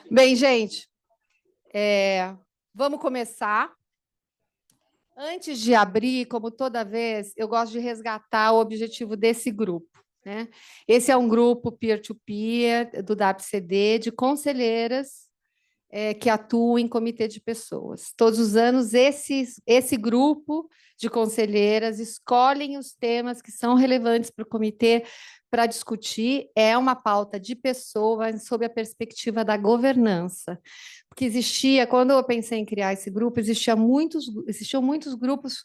Bem, gente, vamos começar. Antes de abrir, como toda vez, eu gosto de resgatar o objetivo desse grupo, né? Esse é um grupo peer-to-peer do DAPCD de conselheiras que atuam em comitê de pessoas. Todos os anos, esse grupo de conselheiras escolhem os temas que são relevantes para o comitê para discutir. É uma pauta de pessoas sob a perspectiva da governança. Porque quando eu pensei em criar esse grupo, existiam muitos grupos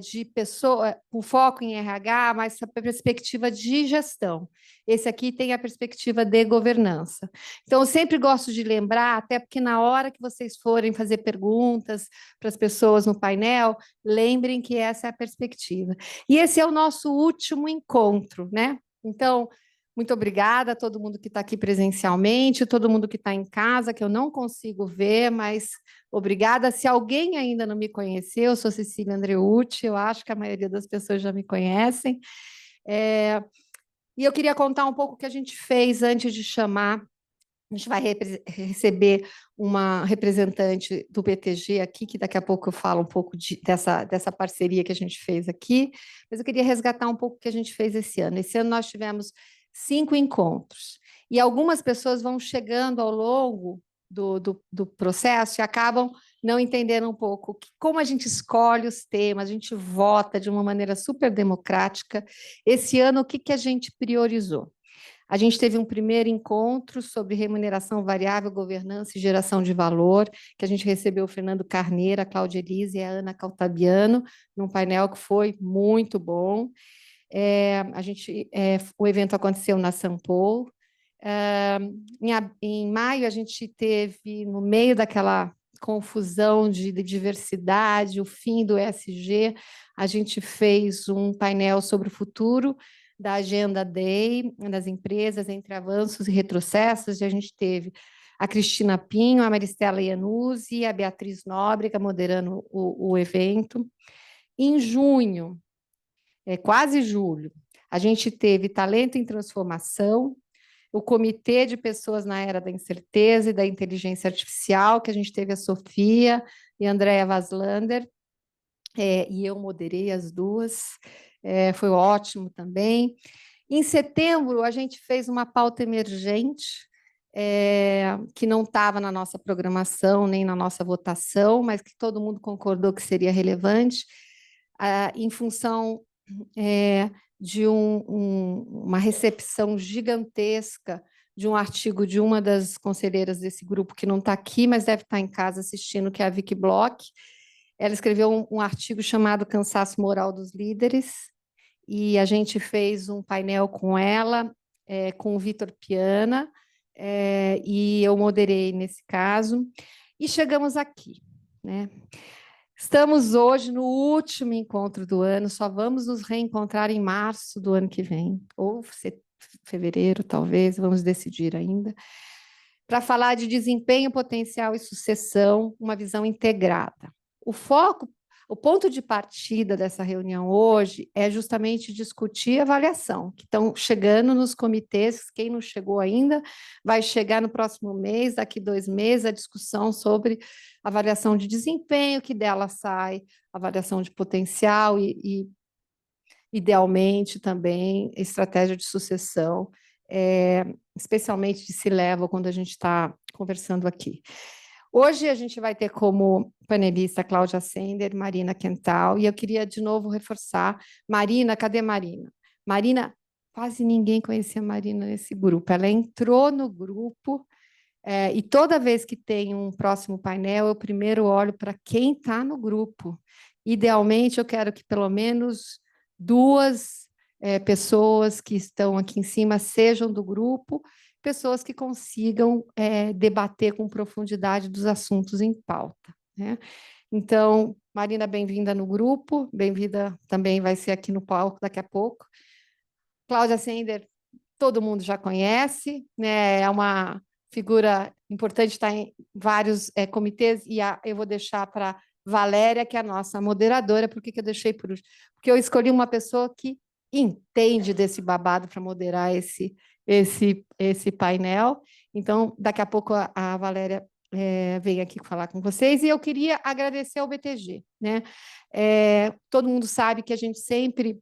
de pessoas com foco em RH, mas a perspectiva de gestão. Esse aqui tem a perspectiva de governança. Então, eu sempre gosto de lembrar, até porque na hora que vocês forem fazer perguntas para as pessoas no painel, lembrem que essa é a perspectiva. E esse é o nosso último encontro, né? Então, muito obrigada a todo mundo que está aqui presencialmente, todo mundo que está em casa, que eu não consigo ver, mas obrigada. Se alguém ainda não me conheceu, eu sou Cecília Andreucci, eu acho que a maioria das pessoas já me conhecem. E eu queria contar um pouco o que a gente fez antes de chamar. A gente vai receber uma representante do BTG aqui, que daqui a pouco eu falo um pouco dessa parceria que a gente fez aqui, mas eu queria resgatar um pouco o que a gente fez esse ano. Esse ano nós tivemos 5 encontros, e algumas pessoas vão chegando ao longo do processo e acabam não entendendo um pouco como a gente escolhe os temas, a gente vota de uma maneira super democrática. Esse ano, o que a gente priorizou? A gente teve um primeiro encontro sobre remuneração variável, governança e geração de valor, que a gente recebeu o Fernando Carneiro, a Cláudia Elise e a Ana Caltabiano, num painel que foi muito bom. O evento aconteceu na São Paulo. Em maio, a gente teve, no meio daquela confusão de diversidade, o fim do ESG, a gente fez um painel sobre o futuro da Agenda Day, das empresas, entre avanços e retrocessos, e a gente teve a Cristina Pinho, a Maristela Iannuzzi e a Beatriz Nóbrega moderando o evento. Em junho, quase julho, a gente teve Talento em Transformação, o Comitê de Pessoas na Era da Incerteza e da Inteligência Artificial, que a gente teve a Sofia e a Andrea Vaslander, e eu moderei as duas, foi ótimo também. Em setembro, a gente fez uma pauta emergente, que não estava na nossa programação, nem na nossa votação, mas que todo mundo concordou que seria relevante, em função de uma recepção gigantesca de um artigo de uma das conselheiras desse grupo, que não está aqui, mas deve estar em casa assistindo, que é a Vicky Bloch. Ela escreveu um artigo chamado Cansaço Moral dos Líderes, e a gente fez um painel com ela, com o Vitor Piana, e eu moderei nesse caso, e chegamos aqui, né? Estamos hoje no último encontro do ano, só vamos nos reencontrar em março do ano que vem, ou fevereiro, talvez, vamos decidir ainda, para falar de desempenho, potencial e sucessão, uma visão integrada. O ponto de partida dessa reunião hoje é justamente discutir avaliação, que estão chegando nos comitês. Quem não chegou ainda vai chegar no próximo mês, daqui 2 meses, a discussão sobre avaliação de desempenho, que dela sai avaliação de potencial e idealmente também estratégia de sucessão, especialmente de C-level, quando a gente está conversando aqui. Hoje a gente vai ter como panelista Cláudia Sender, Marina Quental, e eu queria de novo reforçar, Marina, cadê Marina? Marina, quase ninguém conhecia a Marina nesse grupo, ela entrou no grupo, e toda vez que tem um próximo painel, eu primeiro olho para quem está no grupo. Idealmente, eu quero que pelo menos 2 pessoas que estão aqui em cima sejam do grupo, pessoas que consigam debater com profundidade dos assuntos em pauta, né? Então, Marina, bem-vinda no grupo, bem-vinda também vai ser aqui no palco daqui a pouco. Cláudia Sender, todo mundo já conhece, né? É uma figura importante, está em vários comitês, e eu vou deixar para Valéria, que é a nossa moderadora. Por que eu deixei por último? Porque eu escolhi uma pessoa que entende desse babado para moderar esse painel, Então, daqui a pouco a Valéria vem aqui falar com vocês, e eu queria agradecer ao BTG, né? Todo mundo sabe que a gente sempre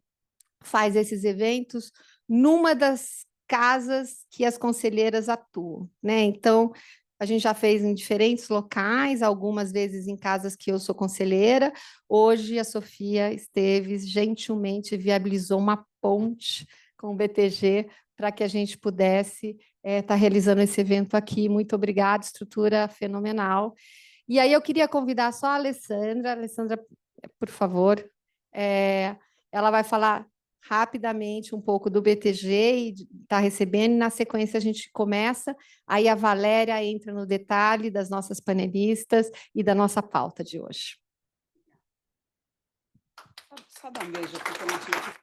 faz esses eventos numa das casas que as conselheiras atuam, né? Então, a gente já fez em diferentes locais, algumas vezes em casas que eu sou conselheira. Hoje, a Sofia Esteves gentilmente viabilizou uma ponte com o BTG para que a gente pudesse estar realizando esse evento aqui. Muito obrigada, estrutura fenomenal. E aí eu queria convidar só a Alessandra. Alessandra, por favor, ela vai falar rapidamente um pouco do BTG e está recebendo, e na sequência a gente começa, aí a Valéria entra no detalhe das nossas panelistas e da nossa pauta de hoje. Só dar um beijo aqui que eu não tinha.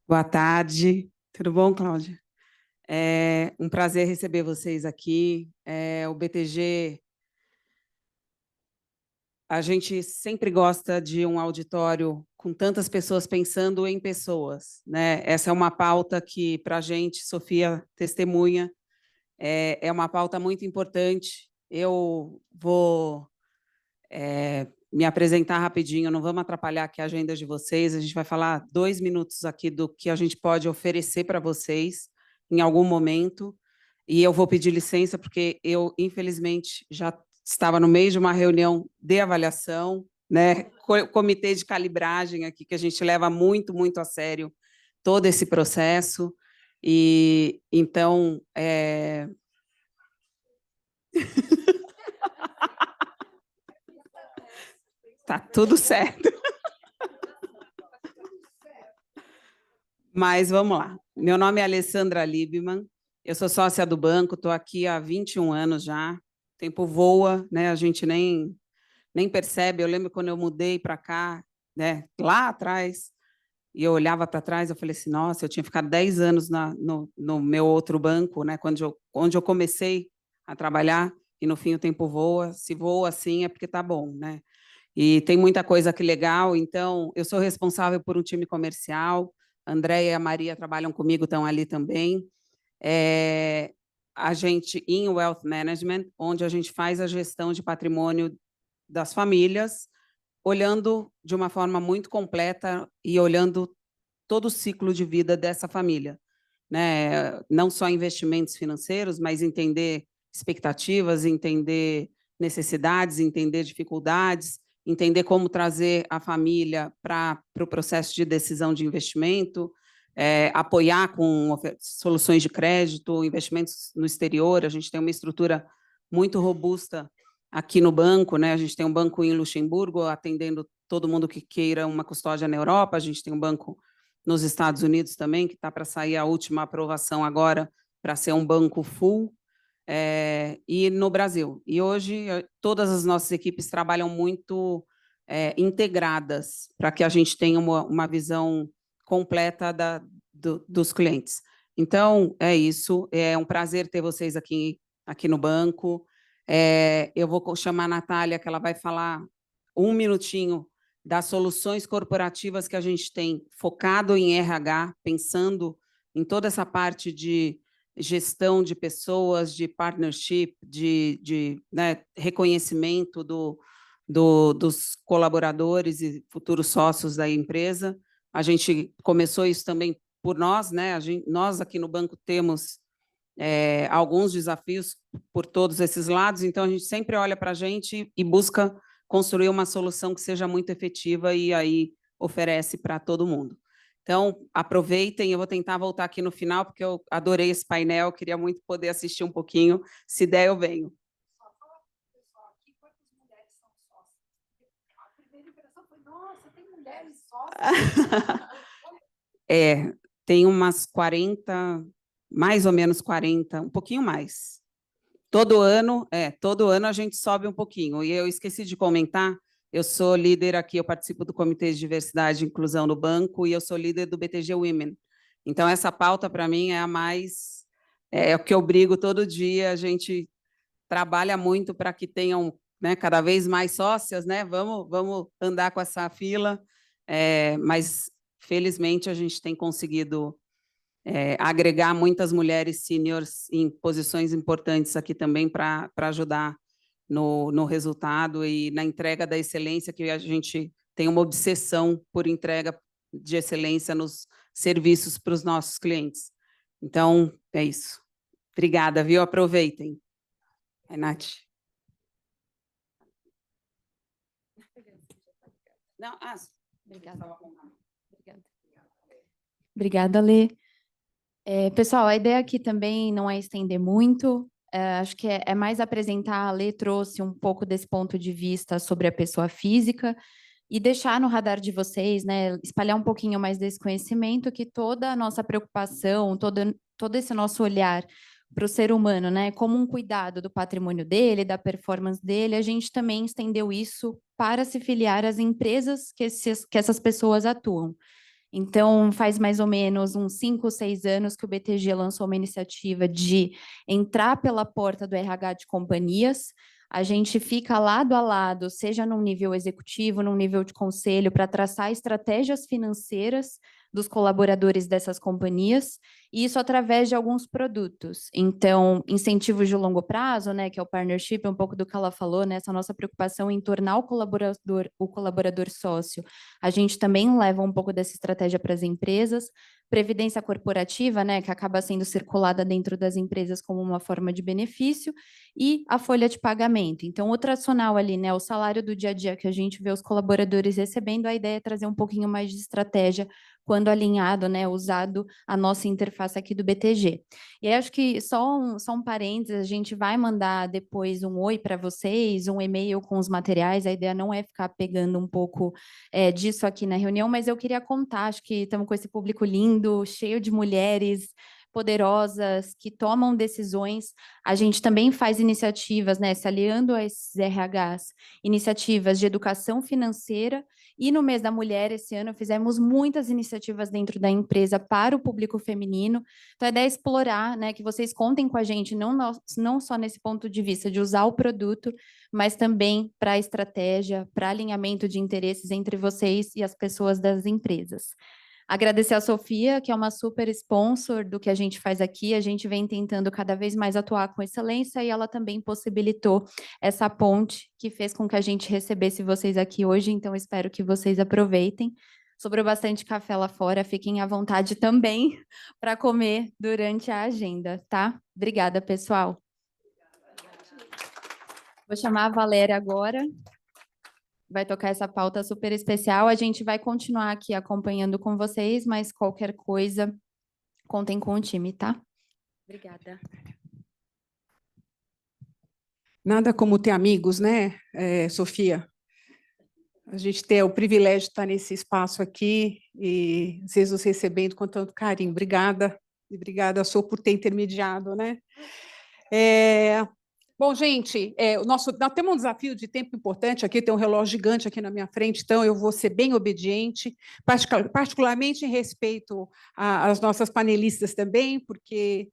Boa tarde, tudo bom, Cláudia? É um prazer receber vocês aqui. O BTG, a gente sempre gosta de um auditório com tantas pessoas pensando em pessoas, né? Essa é uma pauta que, para a gente, Sofia testemunha, é uma pauta muito importante. Eu vou me apresentar rapidinho, não vamos atrapalhar aqui a agenda de vocês, a gente vai falar 2 minutos aqui do que a gente pode oferecer para vocês em algum momento, e eu vou pedir licença, porque eu, infelizmente, já estava no meio de uma reunião de avaliação, né? Comitê de calibragem aqui, que a gente leva muito, muito a sério todo esse processo, e então... Tá tudo certo. Mas vamos lá. Meu nome é Alessandra Liebman, eu sou sócia do banco, estou aqui há 21 anos já. O tempo voa, né? A gente nem percebe. Eu lembro quando eu mudei para cá, né? Lá atrás, e eu olhava para trás, eu falei assim, nossa, eu tinha ficado 10 anos no meu outro banco, né? Onde eu comecei a trabalhar, e no fim o tempo voa. Se voa assim é porque está bom, né? E tem muita coisa aqui legal. Então, eu sou responsável por um time comercial. A Andréia e a Maria trabalham comigo, estão ali também. A gente, em Wealth Management, onde a gente faz a gestão de patrimônio das famílias, olhando de uma forma muito completa e olhando todo o ciclo de vida dessa família, né? Não só investimentos financeiros, mas entender expectativas, entender necessidades, entender dificuldades, entender como trazer a família para o processo de decisão de investimento, apoiar com soluções de crédito, investimentos no exterior. A gente tem uma estrutura muito robusta aqui no banco, né? A gente tem um banco em Luxemburgo, atendendo todo mundo que queira uma custódia na Europa. A gente tem um banco nos Estados Unidos também, que está para sair a última aprovação agora para ser um banco full, e no Brasil. E hoje todas as nossas equipes trabalham muito integradas para que a gente tenha uma visão completa dos clientes. Então, é isso. É um prazer ter vocês aqui no banco. Eu vou chamar a Natália, que ela vai falar 1 minutinho das soluções corporativas que a gente tem focado em RH, pensando em toda essa parte de gestão de pessoas, de partnership, né, reconhecimento dos colaboradores e futuros sócios da empresa. A gente começou isso também por nós, né? Nós aqui no banco temos alguns desafios por todos esses lados, então a gente sempre olha para a gente e busca construir uma solução que seja muito efetiva e aí oferece para todo mundo. Então, aproveitem, eu vou tentar voltar aqui no final, porque eu adorei esse painel, queria muito poder assistir um pouquinho, se der eu venho. Só fala para o pessoal aqui quantas mulheres são sócias. A primeira impressão foi, nossa, tem mulheres sócias. Tem umas 40, mais ou menos 40, um pouquinho mais. Todo ano a gente sobe um pouquinho. E eu esqueci de comentar, eu sou líder aqui, eu participo do Comitê de Diversidade e Inclusão do banco e eu sou líder do BTG Women. Então, essa pauta, para mim, é a mais... É o que eu brigo todo dia, a gente trabalha muito para que tenham, né, cada vez mais sócias, né? Vamos andar com essa fila, mas, felizmente, a gente tem conseguido agregar muitas mulheres seniors em posições importantes aqui também para ajudar no resultado e na entrega da excelência, que a gente tem uma obsessão por entrega de excelência nos serviços para os nossos clientes. Então, é isso. Obrigada, viu? Aproveitem. Nath. Não, obrigada. Obrigada, Lê. Pessoal, a ideia aqui também não é estender muito, acho que é mais apresentar. A Lê trouxe um pouco desse ponto de vista sobre a pessoa física e deixar no radar de vocês, né, espalhar um pouquinho mais desse conhecimento, que toda a nossa preocupação, todo esse nosso olhar para o ser humano, né, como um cuidado do patrimônio dele, da performance dele, a gente também estendeu isso para se filiar às empresas que essas pessoas atuam. Então, faz mais ou menos uns 5 ou 6 anos que o BTG lançou uma iniciativa de entrar pela porta do RH de companhias. A gente fica lado a lado, seja num nível executivo, num nível de conselho, para traçar estratégias financeiras dos colaboradores dessas companhias, e isso através de alguns produtos. Então, incentivos de longo prazo, né, que é o partnership, um pouco do que ela falou, né, essa nossa preocupação em tornar o colaborador sócio. A gente também leva um pouco dessa estratégia para as empresas. Previdência corporativa, né, que acaba sendo circulada dentro das empresas como uma forma de benefício, e a folha de pagamento. Então, o tradicional ali, né, o salário do dia a dia que a gente vê os colaboradores recebendo, a ideia é trazer um pouquinho mais de estratégia quando alinhado, né, usado a nossa interface aqui do BTG. E aí, acho que só um parênteses, a gente vai mandar depois um oi para vocês, um e-mail com os materiais, a ideia não é ficar pegando um pouco disso aqui na reunião, mas eu queria contar, acho que estamos com esse público lindo, cheio de mulheres poderosas, que tomam decisões. A gente também faz iniciativas, né, se aliando a esses RHs, iniciativas de educação financeira, e no mês da mulher, esse ano, fizemos muitas iniciativas dentro da empresa para o público feminino. Então, a ideia é explorar, né, que vocês contem com a gente, não só nesse ponto de vista de usar o produto, mas também para a estratégia, para alinhamento de interesses entre vocês e as pessoas das empresas. Agradecer a Sofia, que é uma super sponsor do que a gente faz aqui. A gente vem tentando cada vez mais atuar com excelência, e ela também possibilitou essa ponte que fez com que a gente recebesse vocês aqui hoje. Então, espero que vocês aproveitem. Sobrou bastante café lá fora, fiquem à vontade também para comer durante a agenda, tá? Obrigada, pessoal. Vou chamar a Valéria agora. Vai tocar essa pauta super especial. A gente vai continuar aqui acompanhando com vocês, mas qualquer coisa, contem com o time, tá? Obrigada. Nada como ter amigos, né, Sofia? A gente ter o privilégio de estar nesse espaço aqui e vocês nos recebendo com tanto carinho. Obrigada, e obrigada, Sô, por ter intermediado, né? Bom, gente, nós temos um desafio de tempo importante aqui, tem um relógio gigante aqui na minha frente, então eu vou ser bem obediente, particularmente em respeito às nossas panelistas também, porque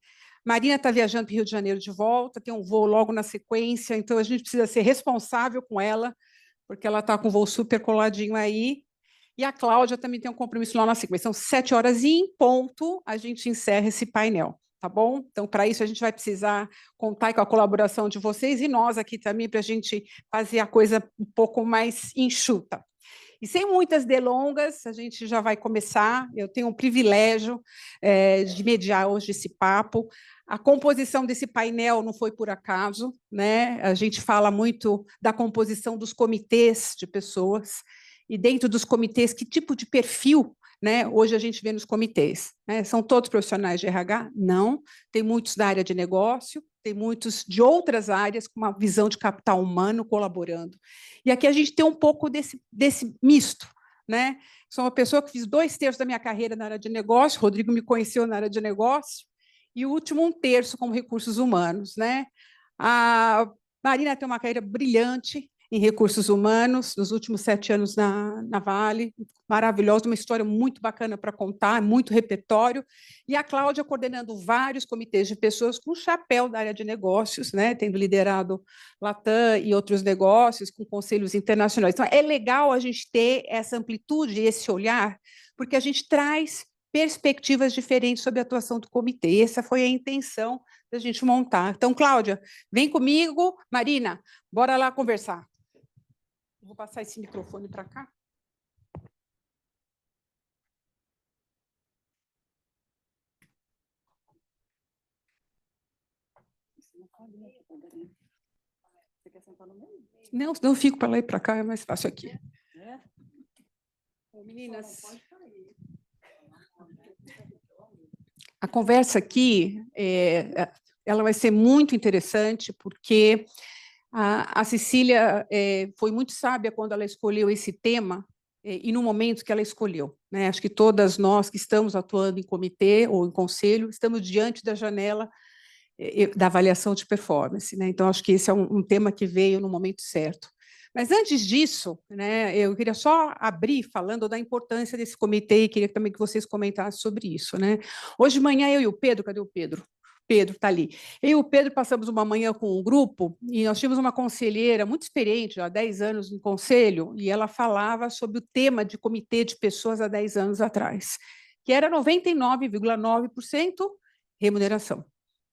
Marina está viajando para o Rio de Janeiro de volta, tem um voo logo na sequência, então a gente precisa ser responsável com ela, porque ela está com o voo super coladinho aí, e a Cláudia também tem um compromisso lá na sequência. São 7h em ponto, a gente encerra esse painel. Tá bom? Então, para isso, a gente vai precisar contar com a colaboração de vocês e nós aqui também, para a gente fazer a coisa um pouco mais enxuta. E sem muitas delongas, a gente já vai começar. Eu tenho o privilégio de mediar hoje esse papo. A composição desse painel não foi por acaso, né? A gente fala muito da composição dos comitês de pessoas, e dentro dos comitês, que tipo de perfil, né, hoje a gente vê nos comitês, né? São todos profissionais de RH? Não. Tem muitos da área de negócio, tem muitos de outras áreas, com uma visão de capital humano colaborando. E aqui a gente tem um pouco desse misto, né? Sou uma pessoa que fiz 2/3 da minha carreira na área de negócio, Rodrigo me conheceu na área de negócio, e o último 1/3 como recursos humanos, né? A Marina tem uma carreira brilhante em recursos humanos, nos últimos 7 anos na Vale, maravilhosa, uma história muito bacana para contar, muito repertório, e a Cláudia coordenando vários comitês de pessoas com chapéu da área de negócios, né, tendo liderado Latam e outros negócios, com conselhos internacionais. Então, é legal a gente ter essa amplitude, esse olhar, porque a gente traz perspectivas diferentes sobre a atuação do comitê. Essa foi a intenção da gente montar. Então, Cláudia, vem comigo. Marina, bora lá conversar. Vou passar esse microfone para cá. Não, não fico para lá e para cá, é mais fácil aqui. Meninas, a conversa aqui ela vai ser muito interessante, porque a Cecília foi muito sábia quando ela escolheu esse tema e no momento que ela escolheu, né? Acho que todas nós que estamos atuando em comitê ou em conselho estamos diante da janela da avaliação de performance, né? Então, acho que esse é um tema que veio no momento certo. Mas, antes disso, né, eu queria só abrir falando da importância desse comitê e queria também que vocês comentassem sobre isso, né? Hoje de manhã, eu e o Pedro, cadê o Pedro? Pedro está ali. Eu e o Pedro passamos uma manhã com um grupo e nós tínhamos uma conselheira muito experiente, há 10 anos no conselho, e ela falava sobre o tema de comitê de pessoas há 10 anos atrás, que era 99,9% remuneração,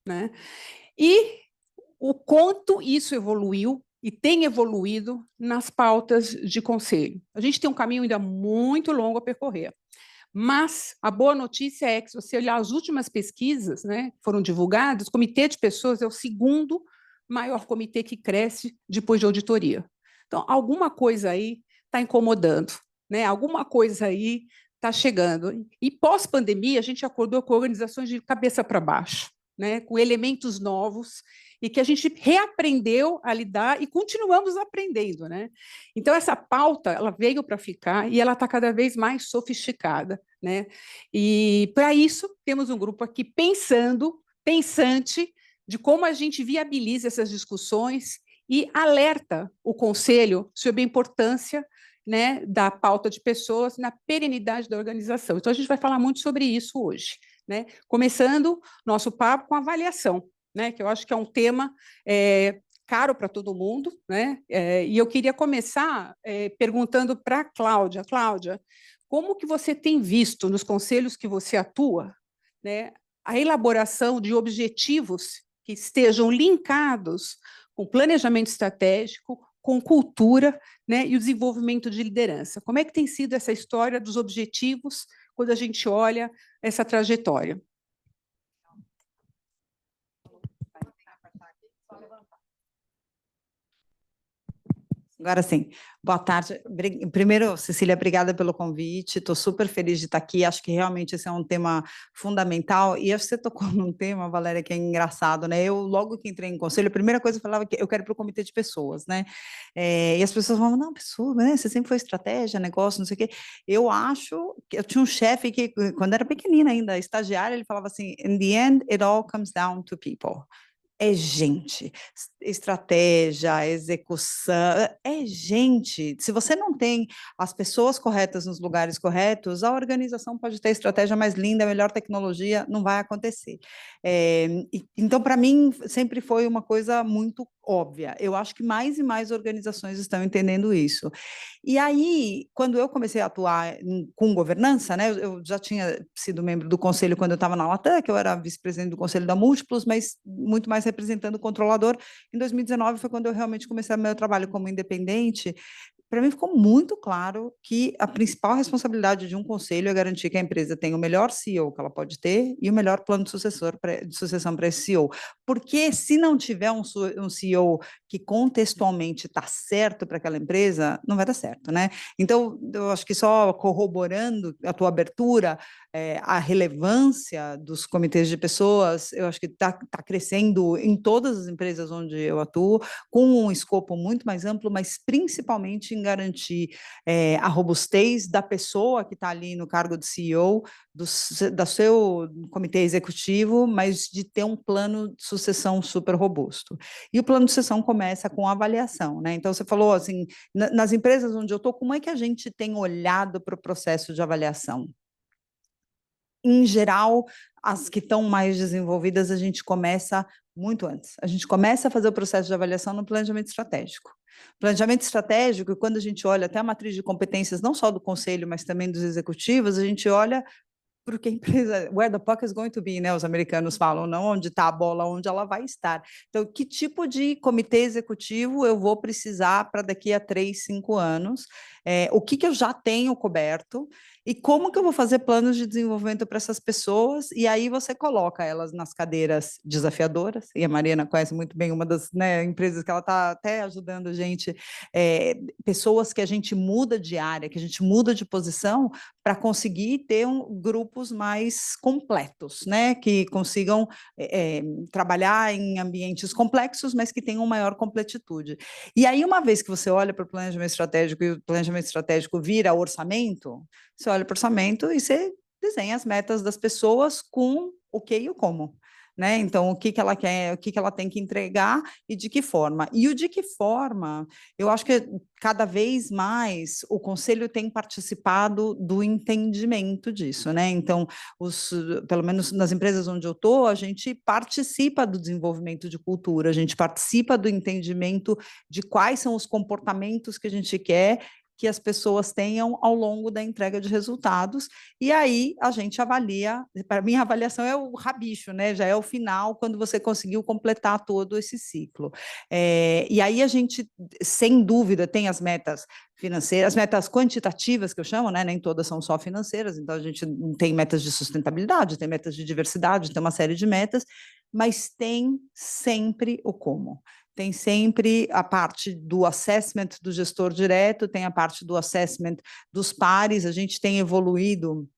né? E o quanto isso evoluiu e tem evoluído nas pautas de conselho. A gente tem um caminho ainda muito longo a percorrer. Mas a boa notícia é que, se você olhar as últimas pesquisas, né, que foram divulgadas, o Comitê de Pessoas é o segundo maior comitê que cresce depois de auditoria. Então, alguma coisa aí está incomodando, né? Alguma coisa aí está chegando. E, pós-pandemia, a gente acordou com organizações de cabeça para baixo, né, com elementos novos, e que a gente reaprendeu a lidar e continuamos aprendendo, né? Então, essa pauta ela veio para ficar e ela está cada vez mais sofisticada, né? E, para isso, temos um grupo aqui pensante, de como a gente viabiliza essas discussões e alerta o Conselho sobre a importância, né, da pauta de pessoas na perenidade da organização. Então, a gente vai falar muito sobre isso hoje, né? Começando nosso papo com avaliação, né, que eu acho que é um tema caro para todo mundo, né? E eu queria começar perguntando para a Cláudia. Cláudia, como que você tem visto nos conselhos que você atua, né, a elaboração de objetivos que estejam linkados com planejamento estratégico, com cultura, né, e o desenvolvimento de liderança? Como é que tem sido essa história dos objetivos quando a gente olha essa trajetória? Agora sim, boa tarde. Primeiro, Cecília, obrigada pelo convite, estou super feliz de estar aqui, acho que realmente esse é um tema fundamental, e acho que você tocou num tema, Valéria, que é engraçado, né? Eu, logo que entrei em conselho, a primeira coisa que eu falava que eu quero ir para o comitê de pessoas, né? E as pessoas falavam, não, pessoa, né? Você sempre foi estratégia, negócio, não sei o quê. Eu acho que eu tinha um chefe que, quando era pequenina ainda, estagiária, ele falava assim, in the end, it all comes down to people. É gente, estratégia, execução, é gente. Se você não tem as pessoas corretas nos lugares corretos, a organização pode ter a estratégia mais linda, a melhor tecnologia, não vai acontecer. Então, para mim, sempre foi uma coisa muito óbvia. Eu acho que mais e mais organizações estão entendendo isso. E aí, quando eu comecei a atuar com governança, né, eu já tinha sido membro do conselho quando eu estava na Latam, que eu era vice-presidente do conselho da Múltiplos, mas muito mais representando o controlador. Em 2019 foi quando eu realmente comecei o meu trabalho como independente. Para mim ficou muito claro que a principal responsabilidade de um conselho é garantir que a empresa tenha o melhor CEO que ela pode ter e o melhor plano de sucessão para esse CEO. Porque se não tiver um CEO que contextualmente está certo para aquela empresa, não vai dar certo, né? Então, eu acho que só corroborando a tua abertura, a relevância dos comitês de pessoas, eu acho que está crescendo em todas as empresas onde eu atuo, com um escopo muito mais amplo, mas principalmente em garantir a robustez da pessoa que está ali no cargo de CEO, do seu comitê executivo, mas de ter um plano de sucessão super robusto. E o plano de sucessão começa com avaliação, né? Então, você falou assim, nas empresas onde eu estou, como é que a gente tem olhado para o processo de avaliação? Em geral, as que estão mais desenvolvidas, a gente começa muito antes. A gente começa a fazer o processo de avaliação no planejamento estratégico. Planejamento estratégico, quando a gente olha até a matriz de competências, não só do conselho, mas também dos executivos, a gente olha porque a empresa, where the puck is going to be, né? Os americanos falam, não onde está a bola, onde ela vai estar. Então, que tipo de comitê executivo eu vou precisar para daqui a 3, 5 anos? O que eu já tenho coberto? E como que eu vou fazer planos de desenvolvimento para essas pessoas? E aí você coloca elas nas cadeiras desafiadoras, e a Mariana conhece muito bem uma das, né, empresas que ela está até ajudando a gente, pessoas que a gente muda de área, que a gente muda de posição, para conseguir ter grupos mais completos, né, que consigam trabalhar em ambientes complexos, mas que tenham maior completitude. E aí, uma vez que você olha para o planejamento estratégico e o planejamento estratégico vira orçamento, você olha para o orçamento e você desenha as metas das pessoas com o que e o como. Né? Então, o que ela quer, o que ela tem que entregar e de que forma. E o de que forma, eu acho que cada vez mais o Conselho tem participado do entendimento disso, né? Então, pelo menos nas empresas onde eu estou, a gente participa do desenvolvimento de cultura, a gente participa do entendimento de quais são os comportamentos que a gente quer que as pessoas tenham ao longo da entrega de resultados, e aí a gente avalia, para mim a avaliação é o rabicho, né? Já é o final, quando você conseguiu completar todo esse ciclo. E aí a gente, sem dúvida, tem as metas financeiras, as metas quantitativas, que eu chamo, né? Nem todas são só financeiras, então a gente tem metas de sustentabilidade, tem metas de diversidade, tem uma série de metas, mas tem sempre o como. Tem sempre a parte do assessment do gestor direto, tem a parte do assessment dos pares, a gente tem evoluído.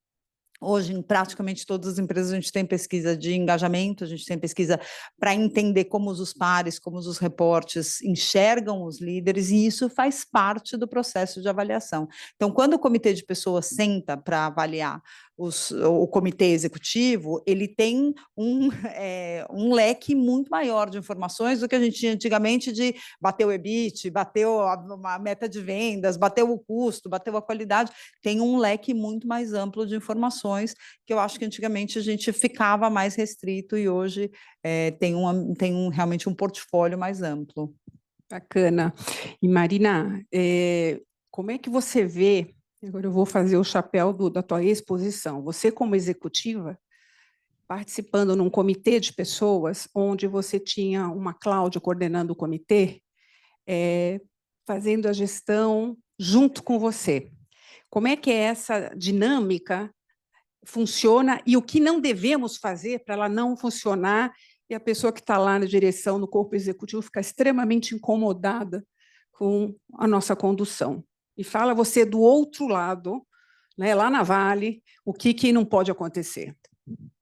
Hoje, em praticamente todas as empresas, a gente tem pesquisa de engajamento, a gente tem pesquisa para entender como os pares, como os reportes enxergam os líderes, e isso faz parte do processo de avaliação. Então, quando o comitê de pessoas senta para avaliar o comitê executivo, ele tem um leque muito maior de informações do que a gente tinha antigamente de bater o EBIT, bateu a meta de vendas, bateu o custo, bateu a qualidade, tem um leque muito mais amplo de informações, que eu acho que antigamente a gente ficava mais restrito e hoje tem realmente um portfólio mais amplo. Bacana. E, Marina, como é que você vê, agora eu vou fazer o chapéu da tua exposição, você como executiva, participando num comitê de pessoas, onde você tinha uma Cláudia coordenando o comitê, fazendo a gestão junto com você. Como é que essa dinâmica funciona e o que não devemos fazer para ela não funcionar e a pessoa que está lá na direção, no corpo executivo, ficar extremamente incomodada com a nossa condução? E fala você do outro lado, né, lá na Vale, o que não pode acontecer.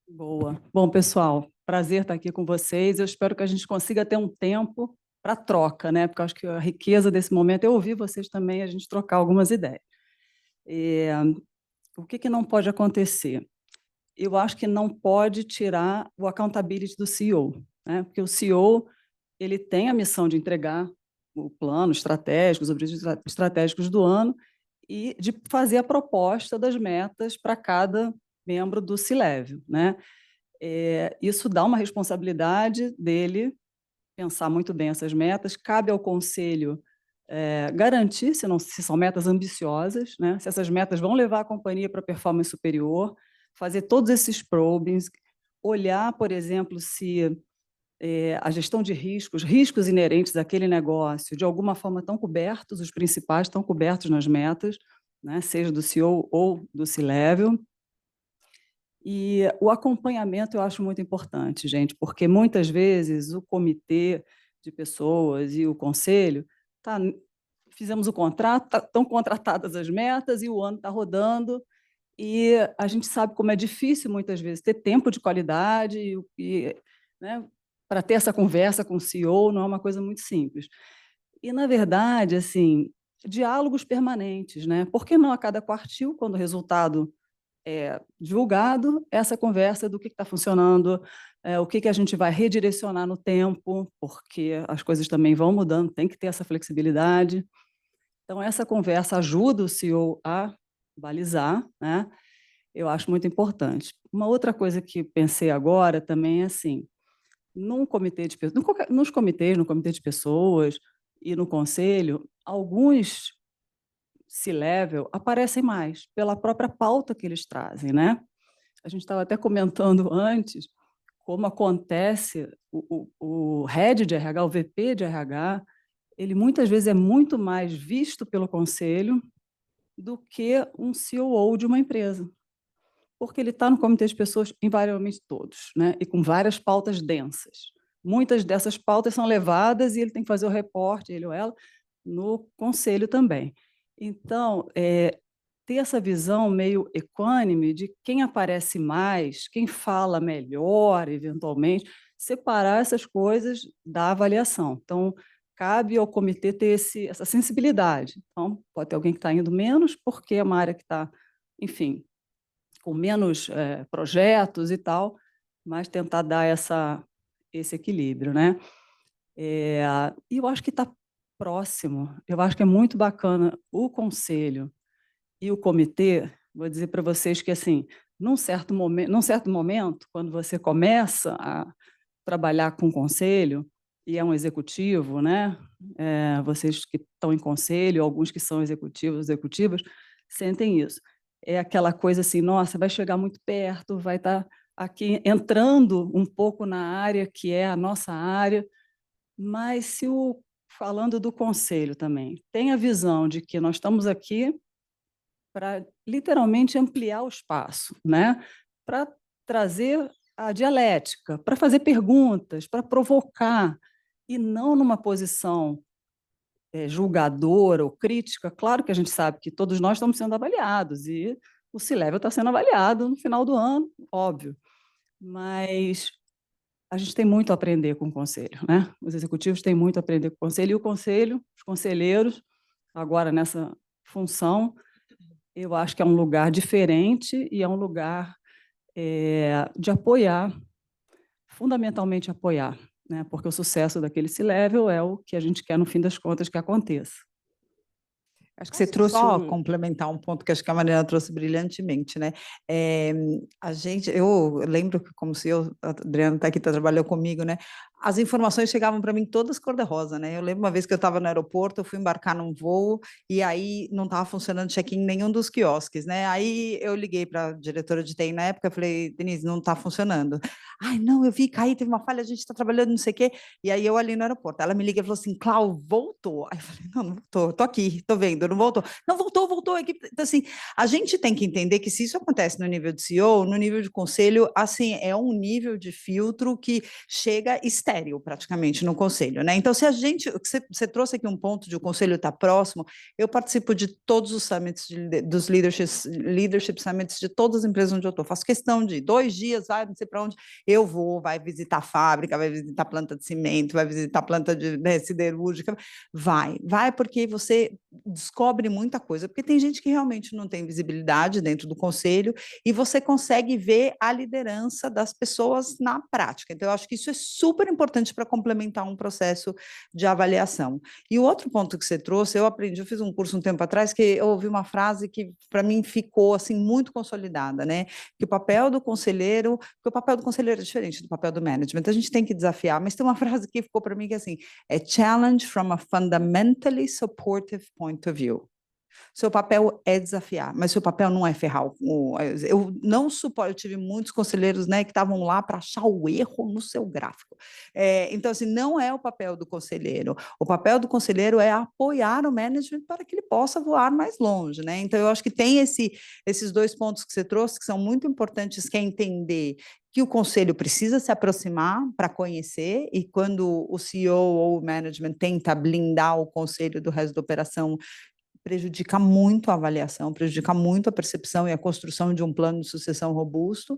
Boa. Bom, pessoal, prazer estar aqui com vocês. Eu espero que a gente consiga ter um tempo para troca, né? Porque eu acho que a riqueza desse momento é ouvir vocês também, a gente trocar algumas ideias. O que não pode acontecer? Eu acho que não pode tirar o accountability do CEO, né? Porque o CEO ele tem a missão de entregar o plano estratégico, os objetivos estratégicos do ano e de fazer a proposta das metas para cada membro do C-Level, né? Isso dá uma responsabilidade dele pensar muito bem essas metas, cabe ao conselho garantir se são metas ambiciosas, né? Se essas metas vão levar a companhia para performance superior, fazer todos esses probings, olhar, por exemplo, se a gestão de riscos inerentes àquele negócio, de alguma forma estão cobertos, os principais estão cobertos nas metas, né? Seja do CEO ou do C-Level. E o acompanhamento eu acho muito importante, gente, porque muitas vezes o comitê de pessoas e o conselho fizemos o contrato, estão contratadas as metas e o ano está rodando, e a gente sabe como é difícil muitas vezes ter tempo de qualidade né, para ter essa conversa com o CEO, não é uma coisa muito simples. E, na verdade, assim, diálogos permanentes, né? Por que não a cada quartil, quando o resultado divulgado, essa conversa do que está funcionando, o que a gente vai redirecionar no tempo, porque as coisas também vão mudando, tem que ter essa flexibilidade. Então, essa conversa ajuda o CEO a balizar, né? Eu acho muito importante. Uma outra coisa que pensei agora também é assim, nos comitês, no comitê de pessoas e no conselho, alguns C-Level aparecem mais pela própria pauta que eles trazem, né? a gente estava até comentando antes como acontece o head de RH, o VP de RH, ele muitas vezes é muito mais visto pelo conselho do que um COO de uma empresa, porque ele está no comitê de pessoas, invariavelmente todos, né? E com várias pautas densas. Muitas dessas pautas são levadas e ele tem que fazer o reporte, ele ou ela, no conselho também. Então, ter essa visão meio equânime de quem aparece mais, quem fala melhor, eventualmente, separar essas coisas da avaliação. Então, cabe ao comitê ter essa sensibilidade. Então, pode ter alguém que está indo menos, porque é uma área que está, enfim, com menos projetos e tal, mas tentar dar esse equilíbrio, né? E eu acho que está próximo, eu acho que é muito bacana o conselho e o comitê. Vou dizer para vocês que, assim, num certo momento, quando você começa a trabalhar com conselho, e é um executivo, né? Vocês que estão em conselho, alguns que são executivas, sentem isso. É aquela coisa assim, nossa, vai chegar muito perto, vai estar aqui entrando um pouco na área que é a nossa área, mas falando do conselho também, tem a visão de que nós estamos aqui para literalmente ampliar o espaço, né? Para trazer a dialética, para fazer perguntas, para provocar, e não numa posição julgadora ou crítica. Claro que a gente sabe que todos nós estamos sendo avaliados, e o C-Level está sendo avaliado no final do ano, óbvio, mas a gente tem muito a aprender com o conselho, né? Os executivos têm muito a aprender com o conselho, e o conselho, os conselheiros, agora nessa função, eu acho que é um lugar diferente e é um lugar de apoiar, fundamentalmente apoiar, né? Porque o sucesso daquele C-Level é o que a gente quer, no fim das contas, que aconteça. Acho que você trouxe só complementar um ponto que acho que a Mariana trouxe brilhantemente, né? Eu lembro que, como se a Adriana está aqui, trabalhou comigo, né? As informações chegavam para mim todas cor-de-rosa, né? Eu lembro uma vez que eu estava no aeroporto, eu fui embarcar num voo e aí não estava funcionando check-in em nenhum dos quiosques, né? Aí eu liguei para a diretora de TI na época, falei, Denise, não está funcionando. Ai, não, eu vi cair, teve uma falha, a gente está trabalhando, não sei o quê. E aí eu ali no aeroporto, ela me liga e falou assim, Clau, voltou? Aí eu falei, não voltou, tô aqui, tô vendo, não voltou. Não, voltou. Então, assim, a gente tem que entender que se isso acontece no nível de CEO, no nível de conselho, assim, é um nível de filtro que chega estéril, praticamente, no conselho, né? Então, se a gente, você trouxe aqui um ponto de o conselho estar próximo, eu participo de todos os summits, dos leadership summits de todas as empresas onde eu estou, faço questão de 2 dias, vai, não sei para onde, eu vou, vai visitar a fábrica, vai visitar a planta de cimento, vai visitar a planta de siderúrgica, vai porque você descobre muita coisa, porque tem gente que realmente não tem visibilidade dentro do conselho e você consegue ver a liderança das pessoas na prática. Então, eu acho que isso é super importante para complementar um processo de avaliação. E o outro ponto que você trouxe, eu fiz um curso um tempo atrás que eu ouvi uma frase que para mim ficou assim muito consolidada, né? Que o papel do conselheiro é diferente do papel do management. A gente tem que desafiar, mas tem uma frase que ficou para mim que é assim, é challenge from a fundamentally supportive point of view. Seu papel é desafiar, mas seu papel não é ferrar. Eu não suporto, eu tive muitos conselheiros, né, que estavam lá para achar o erro no seu gráfico. Então, assim, não é o papel do conselheiro. O papel do conselheiro é apoiar o management para que ele possa voar mais longe, né? Então, eu acho que tem esses 2 pontos que você trouxe, que são muito importantes, que é entender que o conselho precisa se aproximar para conhecer, e quando o CEO ou o management tenta blindar o conselho do resto da operação, prejudica muito a avaliação, prejudica muito a percepção e a construção de um plano de sucessão robusto,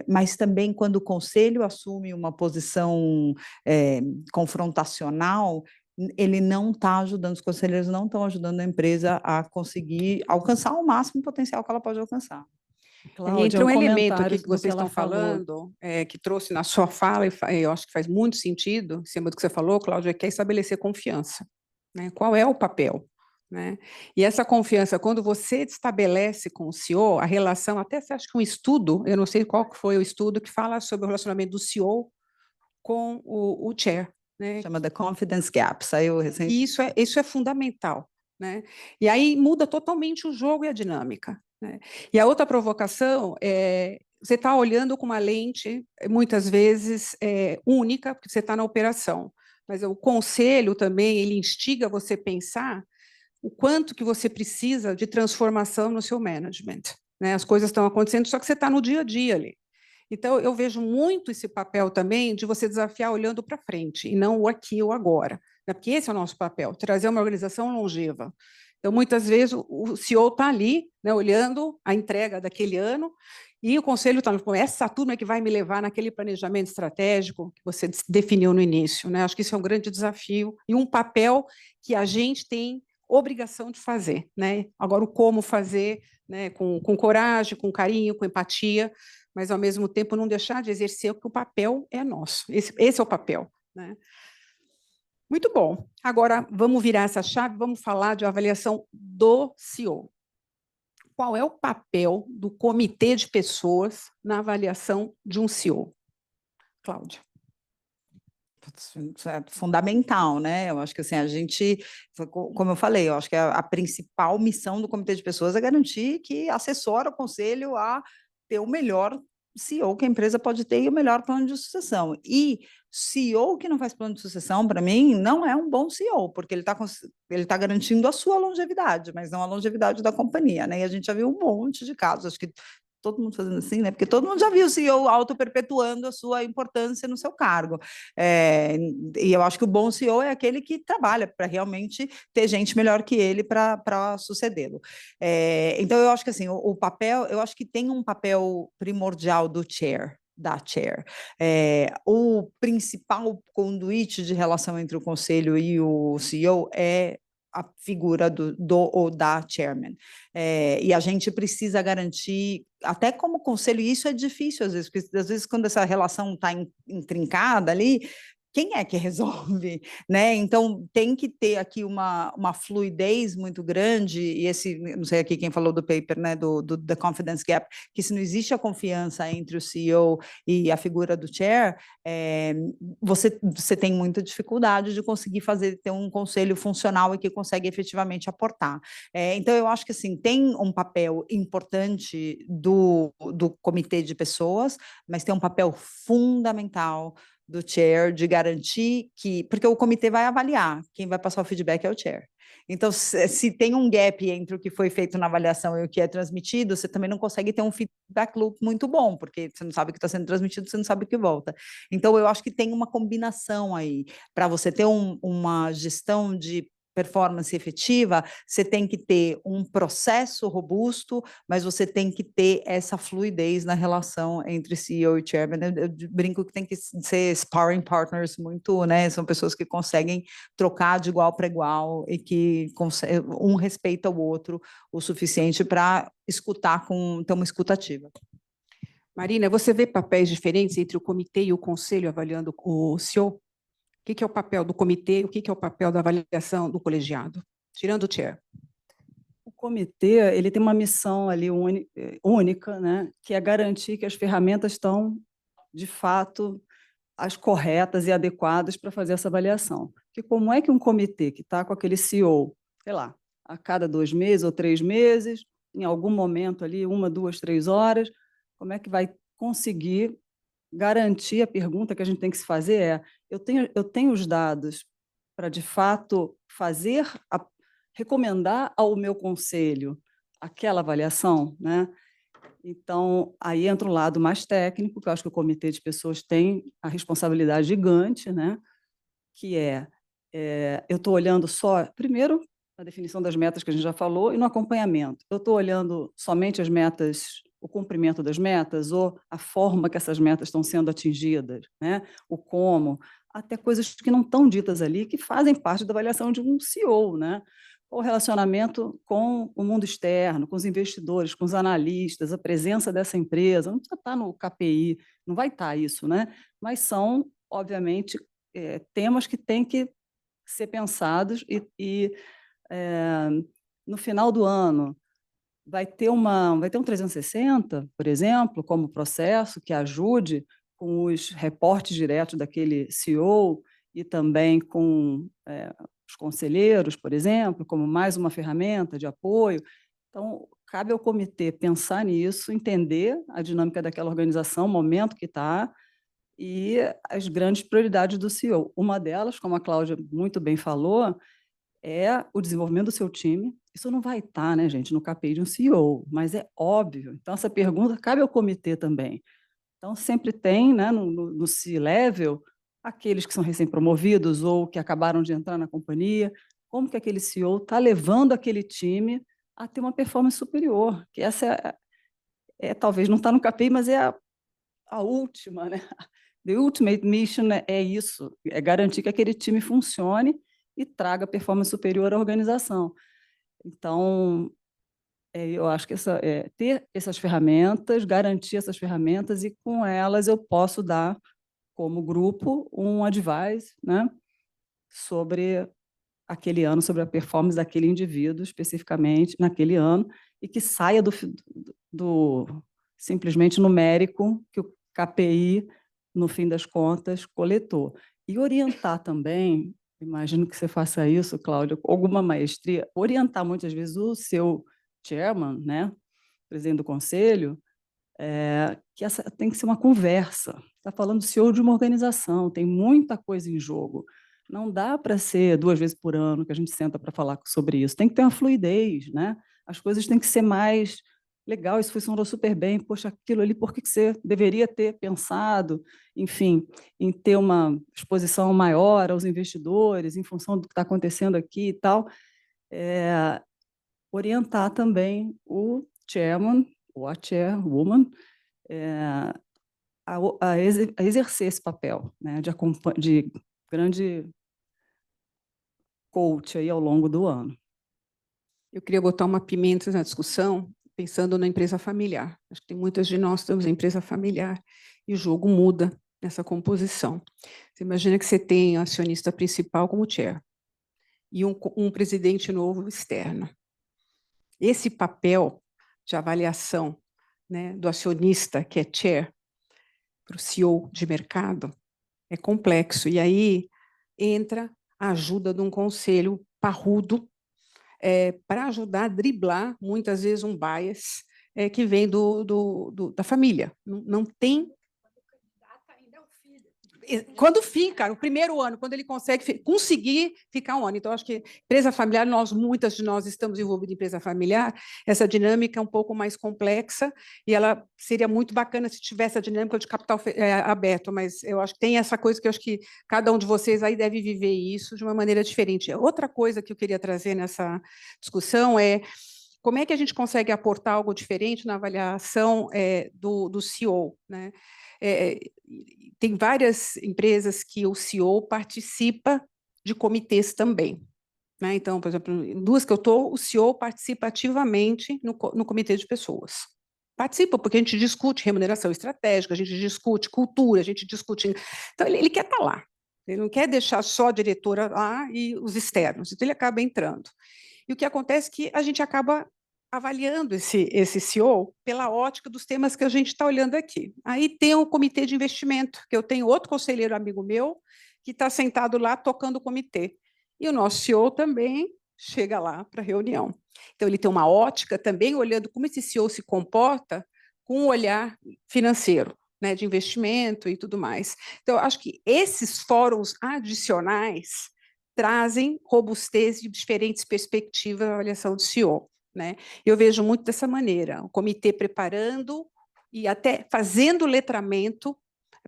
mas também quando o conselho assume uma posição confrontacional, ele não está ajudando, os conselheiros não estão ajudando a empresa a conseguir alcançar o máximo potencial que ela pode alcançar. Cláudia, entra um elemento aqui que vocês estão falando, que trouxe na sua fala, e eu acho que faz muito sentido, em cima do que você falou, Cláudia, que é estabelecer confiança, né? Qual é o papel? Né? E essa confiança, quando você estabelece com o CEO, a relação, até você acha que um estudo, eu não sei qual foi o estudo, que fala sobre o relacionamento do CEO com o chair. Né? Chama The Confidence Gap, saiu recentemente. E isso é fundamental. Né? E aí muda totalmente o jogo e a dinâmica. Né? E a outra provocação é você está olhando com uma lente, muitas vezes, única, porque você está na operação. Mas o conselho também, ele instiga você a pensar o quanto que você precisa de transformação no seu management, né? As coisas estão acontecendo, só que você está no dia a dia ali. Então, eu vejo muito esse papel também de você desafiar olhando para frente, e não o aqui ou agora, né? Porque esse é o nosso papel, trazer uma organização longeva. Então, muitas vezes, o CEO está ali, né, olhando a entrega daquele ano, e o conselho está, essa turma é que vai me levar naquele planejamento estratégico que você definiu no início, né? Acho que isso é um grande desafio e um papel que a gente tem obrigação de fazer, né? Agora, o como fazer, né, com coragem, com carinho, com empatia, mas, ao mesmo tempo, não deixar de exercer, porque o papel é nosso. Esse é o papel, né? Muito bom. Agora, vamos virar essa chave, vamos falar de avaliação do CEO. Qual é o papel do comitê de pessoas na avaliação de um CEO? Cláudia. Isso é fundamental, né? Eu acho que assim, a gente, como eu falei, eu acho que a principal missão do comitê de pessoas é garantir que assessora o conselho a ter o melhor CEO que a empresa pode ter e o melhor plano de sucessão. E CEO que não faz plano de sucessão, para mim, não é um bom CEO, porque ele tá garantindo a sua longevidade, mas não a longevidade da companhia, né? E a gente já viu um monte de casos, acho que todo mundo fazendo assim, né? Porque todo mundo já viu o CEO auto-perpetuando a sua importância no seu cargo. E eu acho que o bom CEO é aquele que trabalha para realmente ter gente melhor que ele para sucedê-lo. Então, eu acho que assim, o papel, eu acho que tem um papel primordial do chair, da chair. O principal conduíte de relação entre o conselho e o CEO é a figura do ou da chairman. E a gente precisa garantir, até como conselho, e isso é difícil às vezes, porque às vezes quando essa relação está intrincada ali, quem é que resolve, né? Então, tem que ter aqui uma fluidez muito grande, e esse, não sei aqui quem falou do paper, né, do The Confidence Gap, que se não existe a confiança entre o CEO e a figura do chair, você tem muita dificuldade de conseguir ter um conselho funcional e que consegue efetivamente aportar. Então, eu acho que assim, tem um papel importante do comitê de pessoas, mas tem um papel fundamental do chair de garantir que, porque o comitê vai avaliar, quem vai passar o feedback é o chair. Então, se tem um gap entre o que foi feito na avaliação e o que é transmitido, você também não consegue ter um feedback loop muito bom, porque você não sabe o que está sendo transmitido, você não sabe o que volta. Então, eu acho que tem uma combinação aí, para você ter uma gestão de performance efetiva, você tem que ter um processo robusto, mas você tem que ter essa fluidez na relação entre CEO e chairman. Eu brinco que tem que ser sparring partners muito, né? São pessoas que conseguem trocar de igual para igual e que um respeita o outro o suficiente para escutar ter uma escutativa. Marina, você vê papéis diferentes entre o comitê e o conselho avaliando o CEO? O que é o papel do comitê? O que é o papel da avaliação do colegiado? Tirando o chair. O comitê, ele tem uma missão ali única, né, que é garantir que as ferramentas estão, de fato, as corretas e adequadas para fazer essa avaliação. Porque como é que um comitê que está com aquele CEO, sei lá, a cada 2 meses ou 3 meses, em algum momento ali, 1, 2, 3 horas, como é que vai conseguir garantir? A pergunta que a gente tem que se fazer é: eu tenho os dados para, de fato, recomendar ao meu conselho aquela avaliação, né? Então, aí entra um lado mais técnico, que eu acho que o comitê de pessoas tem a responsabilidade gigante, né? Que eu estou olhando só, primeiro, a definição das metas que a gente já falou, e no acompanhamento. Eu estou olhando somente as metas, o cumprimento das metas, ou a forma que essas metas estão sendo atingidas, né? O como, até coisas que não estão ditas ali, que fazem parte da avaliação de um CEO, né? O relacionamento com o mundo externo, com os investidores, com os analistas, a presença dessa empresa, não precisa estar no KPI, não vai estar isso, né? Mas são, obviamente, temas que têm que ser pensados no final do ano vai ter um 360, por exemplo, como processo que ajude com os reportes diretos daquele CEO e também com os conselheiros, por exemplo, como mais uma ferramenta de apoio. Então, cabe ao comitê pensar nisso, entender a dinâmica daquela organização, o momento que está, e as grandes prioridades do CEO. Uma delas, como a Cláudia muito bem falou, é o desenvolvimento do seu time. Isso não vai estar, né, gente, no KPI de um CEO, mas é óbvio. Então, essa pergunta cabe ao comitê também. Então, sempre tem, né, no C-level, aqueles que são recém-promovidos ou que acabaram de entrar na companhia, como que aquele CEO está levando aquele time a ter uma performance superior, que essa talvez não está no KPI, mas é a última, né? The ultimate mission é isso, é garantir que aquele time funcione e traga performance superior à organização. Então, eu acho que ter essas ferramentas, garantir essas ferramentas, e com elas eu posso dar, como grupo, um advice, né, sobre aquele ano, sobre a performance daquele indivíduo, especificamente, naquele ano, e que saia do simplesmente numérico que o KPI, no fim das contas, coletou. E orientar também, imagino que você faça isso, Cláudia, com alguma maestria, orientar muitas vezes o seu chairman, né, presidente do conselho, que essa tem que ser uma conversa. Está falando do CEO de uma organização, tem muita coisa em jogo. Não dá para ser 2 vezes por ano que a gente senta para falar sobre isso. Tem que ter uma fluidez, né? As coisas têm que ser mais legal, isso funcionou super bem, poxa, aquilo ali, por que você deveria ter pensado, enfim, em ter uma exposição maior aos investidores, em função do que está acontecendo aqui e tal. Orientar também o chairman, ou a chairwoman, a exercer esse papel, né, de grande coach aí ao longo do ano. Eu queria botar uma pimenta na discussão, pensando na empresa familiar. Acho que tem muitas de nós temos a empresa familiar e o jogo muda nessa composição. Você imagina que você tem o acionista principal como chair e um presidente novo externo. Esse papel de avaliação, né, do acionista, que é chair, para o CEO de mercado, é complexo. E aí entra a ajuda de um conselho parrudo, para ajudar a driblar, muitas vezes, um bias que vem da família. Não tem... Quando fica, no primeiro ano, quando ele conseguir ficar um ano. Então, acho que empresa familiar, muitas de nós estamos envolvidas em empresa familiar, essa dinâmica é um pouco mais complexa, e ela seria muito bacana se tivesse a dinâmica de capital aberto, mas eu acho que tem essa coisa que eu acho que cada um de vocês aí deve viver isso de uma maneira diferente. Outra coisa que eu queria trazer nessa discussão é como é que a gente consegue aportar algo diferente na avaliação do CEO, né? Tem várias empresas que o CEO participa de comitês também, né? Então, por exemplo, em 2 que eu estou, o CEO participa ativamente no comitê de pessoas. Participa, porque a gente discute remuneração estratégica, a gente discute cultura, a gente discute... Então, ele quer estar lá. Ele não quer deixar só a diretora lá e os externos. Então, ele acaba entrando. E o que acontece é que a gente acaba avaliando esse CEO pela ótica dos temas que a gente está olhando aqui. Aí tem o comitê de investimento, que eu tenho outro conselheiro amigo meu, que está sentado lá tocando o comitê. E o nosso CEO também chega lá para a reunião. Então, ele tem uma ótica também, olhando como esse CEO se comporta com um olhar financeiro, né, de investimento e tudo mais. Então, eu acho que esses fóruns adicionais trazem robustez de diferentes perspectivas à avaliação do CEO. Né? Eu vejo muito dessa maneira, o comitê preparando e até fazendo letramento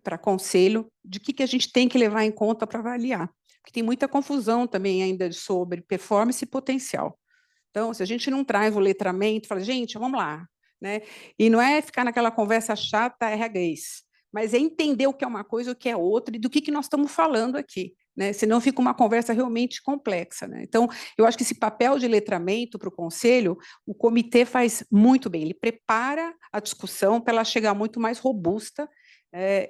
para conselho de que a gente tem que levar em conta para avaliar, porque tem muita confusão também ainda sobre performance e potencial. Então, se a gente não traz o letramento, fala, gente, vamos lá, né? E não é ficar naquela conversa chata, RHs, mas é entender o que é uma coisa, o que é outra, e do que nós estamos falando aqui. Né? Senão fica uma conversa realmente complexa. Né? Então, eu acho que esse papel de letramento para o conselho, o comitê faz muito bem, ele prepara a discussão para ela chegar muito mais robusta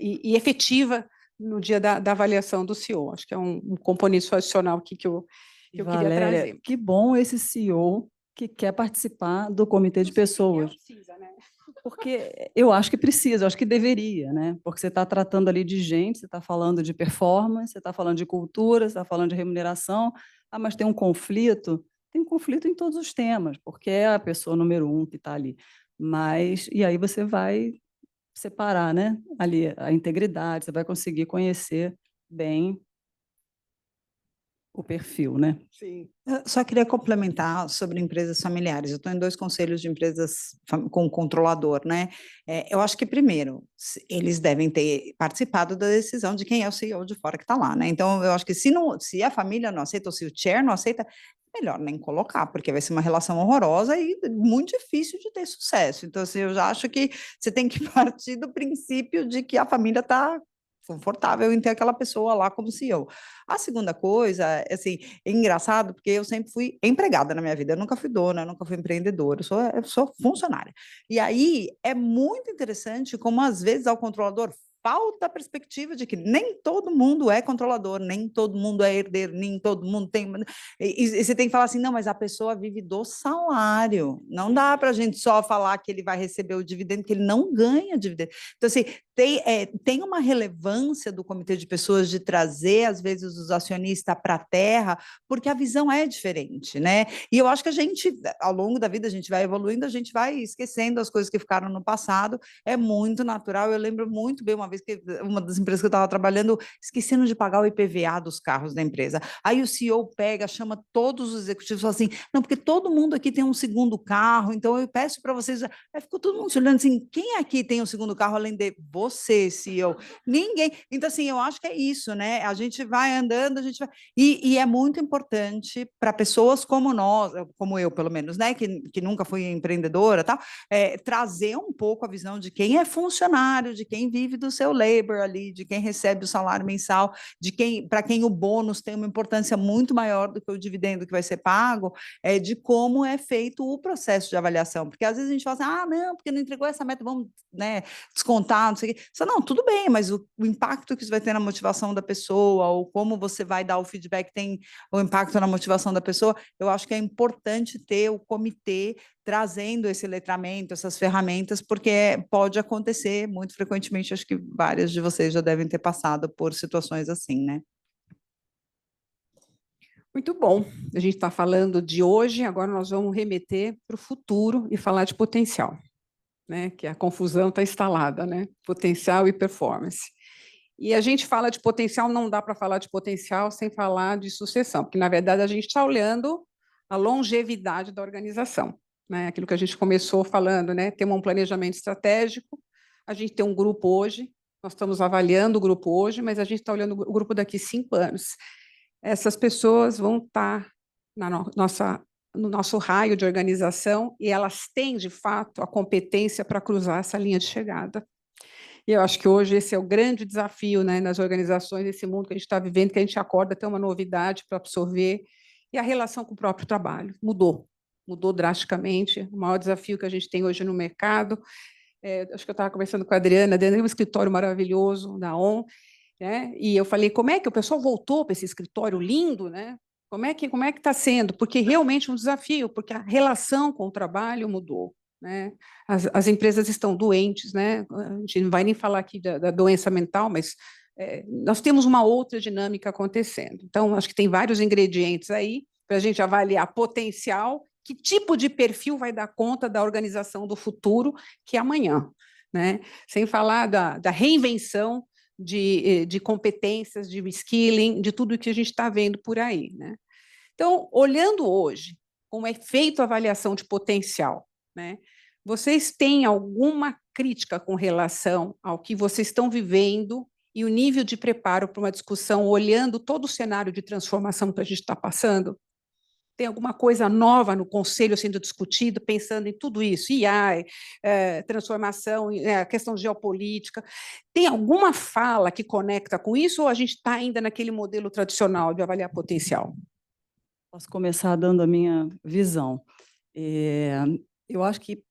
e efetiva no dia da avaliação do CEO. Acho que é um componente adicional aqui que eu queria trazer. Que bom esse CEO que quer participar do comitê de pessoas. Precisa, né? Porque eu acho que precisa, eu acho que deveria, né? Porque você está tratando ali de gente, você está falando de performance, você está falando de cultura, você está falando de remuneração, mas tem um conflito, tem conflito em todos os temas, porque é a pessoa número 1 que está ali. Mas, e aí você vai separar, né, ali a integridade, você vai conseguir conhecer bem o perfil, né? Sim. Eu só queria complementar sobre empresas familiares. Eu estou em 2 conselhos de empresas com controlador, né? Eu acho que, primeiro, eles devem ter participado da decisão de quem é o CEO de fora que está lá, né? Então, eu acho que se a família não aceita, ou se o chair não aceita, melhor nem colocar, porque vai ser uma relação horrorosa e muito difícil de ter sucesso. Então, assim, eu já acho que você tem que partir do princípio de que a família está confortável em ter aquela pessoa lá como CEO. A segunda coisa, assim, é engraçado, porque eu sempre fui empregada na minha vida, eu nunca fui dona, eu nunca fui empreendedora, eu sou funcionária. E aí é muito interessante como, às vezes, ao controlador falta a perspectiva de que nem todo mundo é controlador, nem todo mundo é herdeiro, nem todo mundo tem... E você tem que falar assim, não, mas a pessoa vive do salário, não dá para a gente só falar que ele vai receber o dividendo, que ele não ganha dividendo. Então, assim, tem uma relevância do comitê de pessoas de trazer, às vezes, os acionistas para a terra, porque a visão é diferente, né? E eu acho que a gente, ao longo da vida, a gente vai evoluindo, a gente vai esquecendo as coisas que ficaram no passado, é muito natural. Eu lembro muito bem uma vez que uma das empresas que eu estava trabalhando, esquecendo de pagar o IPVA dos carros da empresa. Aí o CEO pega, chama todos os executivos e fala assim, não, porque todo mundo aqui tem um segundo carro, então eu peço para vocês... Aí ficou todo mundo se olhando assim, quem aqui tem um segundo carro além de você, CEO? Ninguém. Então, assim, eu acho que é isso, né? A gente vai andando, a gente vai... E é muito importante para pessoas como nós, como eu, pelo menos, né? Que nunca fui empreendedora, tal, trazer um pouco a visão de quem é funcionário, de quem vive do seu labor ali, de quem recebe o salário mensal, de quem, para quem o bônus tem uma importância muito maior do que o dividendo que vai ser pago, de como é feito o processo de avaliação. Porque às vezes a gente fala assim, ah, não, porque não entregou essa meta, vamos, né, descontar, não sei o quê. Só, não, tudo bem, mas o impacto que isso vai ter na motivação da pessoa, ou como você vai dar o feedback tem o impacto na motivação da pessoa, eu acho que é importante ter o comitê trazendo esse letramento, essas ferramentas, porque pode acontecer muito frequentemente, acho que várias de vocês já devem ter passado por situações assim, né? Muito bom. A gente está falando de hoje, agora nós vamos remeter para o futuro e falar de potencial, né? Que a confusão está instalada, né? Potencial e performance. E a gente fala de potencial, não dá para falar de potencial sem falar de sucessão, porque, na verdade, a gente está olhando a longevidade da organização, né? Aquilo que a gente começou falando, né? Temos um planejamento estratégico, a gente tem um grupo hoje, nós estamos avaliando o grupo hoje, mas a gente está olhando o grupo daqui 5 anos. Essas pessoas vão estar no nosso raio de organização e elas têm, de fato, a competência para cruzar essa linha de chegada. E eu acho que hoje esse é o grande desafio, né, nas organizações, esse mundo que a gente está vivendo, que a gente acorda, tem uma novidade para absorver, e a relação com o próprio trabalho mudou drasticamente. O maior desafio que a gente tem hoje no mercado, acho que eu estava conversando com a Adriana, dentro de um escritório maravilhoso da ON, né? E eu falei, como é que o pessoal voltou para esse escritório lindo, né? Como é que está sendo? Porque realmente é um desafio, porque a relação com o trabalho mudou, né? As empresas estão doentes, né? A gente não vai nem falar aqui da doença mental, mas nós temos uma outra dinâmica acontecendo. Então, acho que tem vários ingredientes aí para a gente avaliar potencial, que tipo de perfil vai dar conta da organização do futuro, que é amanhã, né? Sem falar da reinvenção de competências, de skilling, de tudo que a gente está vendo por aí, né? Então, olhando hoje como é feita a avaliação de potencial, né? Vocês têm alguma crítica com relação ao que vocês estão vivendo e o nível de preparo para uma discussão, olhando todo o cenário de transformação que a gente está passando? Tem alguma coisa nova no conselho sendo discutido, pensando em tudo isso, AI, transformação, questão geopolítica? Tem alguma fala que conecta com isso ou a gente está ainda naquele modelo tradicional de avaliar potencial? Posso começar dando a minha visão. Eu acho que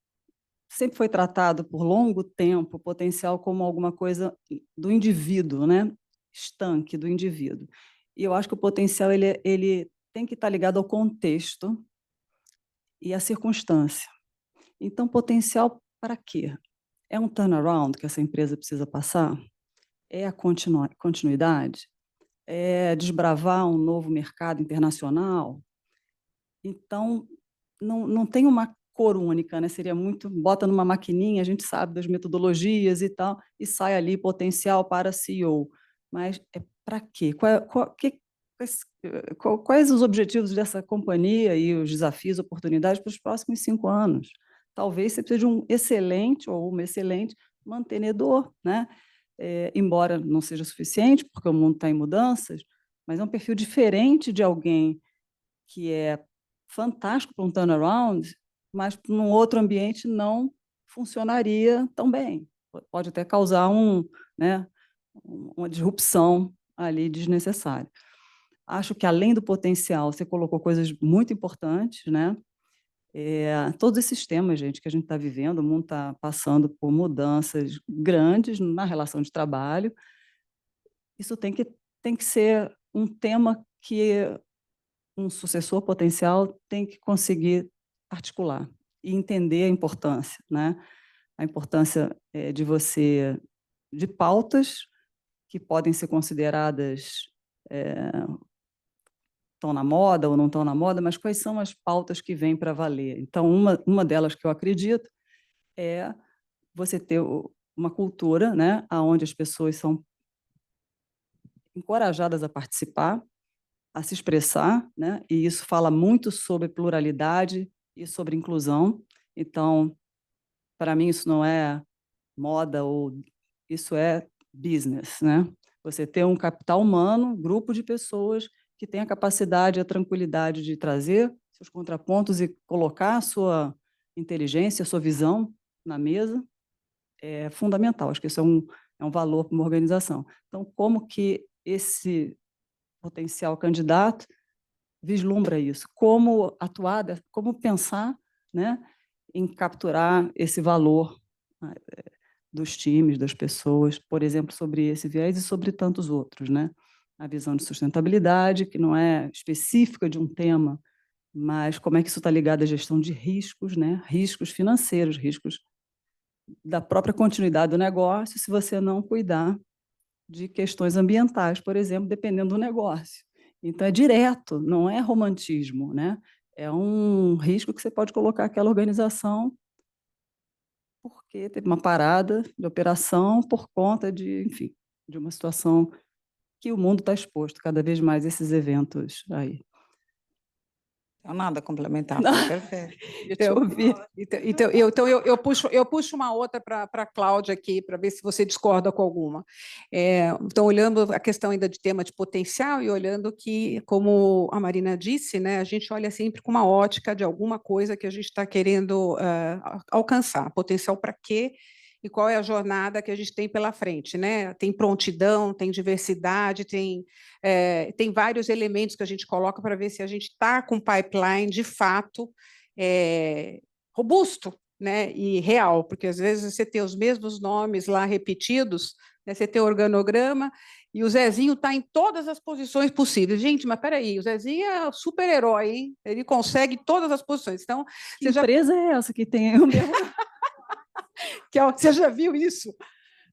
sempre foi tratado por longo tempo o potencial como alguma coisa do indivíduo, né? Estanque do indivíduo. E eu acho que o potencial ele tem que estar ligado ao contexto e à circunstância. Então, potencial para quê? É um turnaround que essa empresa precisa passar? É a continuidade? É desbravar um novo mercado internacional? Então, não tem uma cor única, né? Seria muito, bota numa maquininha, a gente sabe das metodologias e tal, e sai ali potencial para CEO. Mas é para quê? Quais os objetivos dessa companhia e os desafios, oportunidades para os próximos 5 anos? Talvez você precise de um excelente ou uma excelente mantenedor, né? Embora não seja suficiente, porque o mundo está em mudanças, mas é um perfil diferente de alguém que é fantástico para um turnaround, mas num outro ambiente não funcionaria tão bem. Pode até causar né, uma disrupção ali desnecessária. Acho que, além do potencial, você colocou coisas muito importantes, né? Todos esses temas, gente, que a gente está vivendo, o mundo está passando por mudanças grandes na relação de trabalho. Isso tem que ser um tema que um sucessor potencial tem que conseguir articular e entender a importância, né? A importância de pautas que podem ser consideradas estão na moda ou não estão na moda, mas quais são as pautas que vêm para valer? Então, uma delas que eu acredito é você ter uma cultura, né, onde as pessoas são encorajadas a participar, a se expressar, né? E isso fala muito sobre pluralidade e sobre inclusão. Então, para mim, isso não é moda, isso é business, né? Você ter um capital humano, grupo de pessoas que tem a capacidade e a tranquilidade de trazer seus contrapontos e colocar a sua inteligência, a sua visão na mesa, é fundamental. Acho que isso é um valor para uma organização. Então, como que esse potencial candidato vislumbra isso? Como atuar, como pensar, né, em capturar esse valor dos times, das pessoas, por exemplo, sobre esse viés e sobre tantos outros, né? A visão de sustentabilidade, que não é específica de um tema, mas como é que isso está ligado à gestão de riscos, né? Riscos financeiros, riscos da própria continuidade do negócio, se você não cuidar de questões ambientais, por exemplo, dependendo do negócio. Então, é direto, não é romantismo, né? É um risco que você pode colocar aquela organização porque teve uma parada de operação por conta enfim, de uma situação que o mundo está exposto cada vez mais a esses eventos aí. Não, nada a complementar, Não. perfeito. Eu puxo uma outra para a Cláudia aqui, para ver se você discorda com alguma. Então, olhando a questão ainda de tema de potencial e olhando que, como a Marina disse, né, a gente olha sempre com uma ótica de alguma coisa que a gente está querendo alcançar. Potencial para quê? E qual é a jornada que a gente tem pela frente, né? Tem prontidão, tem diversidade, tem vários elementos que a gente coloca para ver se a gente está com pipeline de fato robusto, né? E real, porque às vezes você tem os mesmos nomes lá repetidos, né? Você tem o organograma e o Zezinho está em todas as posições possíveis. Gente, mas peraí, o Zezinho é super-herói, hein? Ele consegue todas as posições. Então, que empresa é essa que tem o mesmo? Você já viu isso?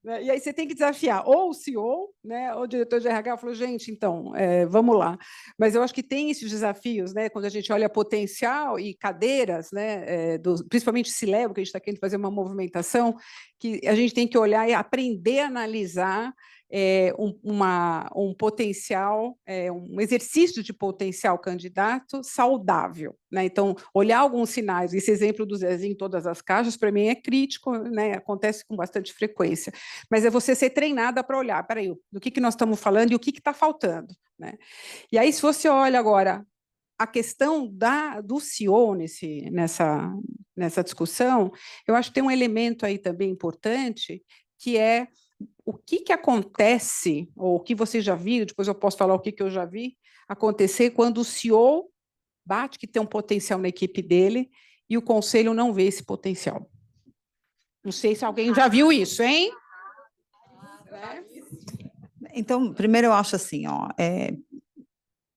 E aí você tem que desafiar ou o CEO, né, ou o diretor de RH falou, gente, então, vamos lá. Mas eu acho que tem esses desafios, né, quando a gente olha potencial e cadeiras, né, principalmente C-Level, que a gente está querendo fazer uma movimentação, que a gente tem que olhar e aprender a analisar um potencial, um exercício de potencial candidato saudável, né? Então, olhar alguns sinais, esse exemplo do Zezinho em todas as caixas, para mim é crítico, né? Acontece com bastante frequência, mas é você ser treinada para olhar, peraí, do que nós estamos falando e o que está faltando, né? E aí, se você olha agora a questão do CEO nessa discussão, eu acho que tem um elemento aí também importante, que é o que acontece, ou o que vocês já viram, depois eu posso falar o que eu já vi, acontecer quando o CEO bate que tem um potencial na equipe dele e o conselho não vê esse potencial. Não sei se alguém já viu isso, hein? Então, primeiro eu acho assim, ó,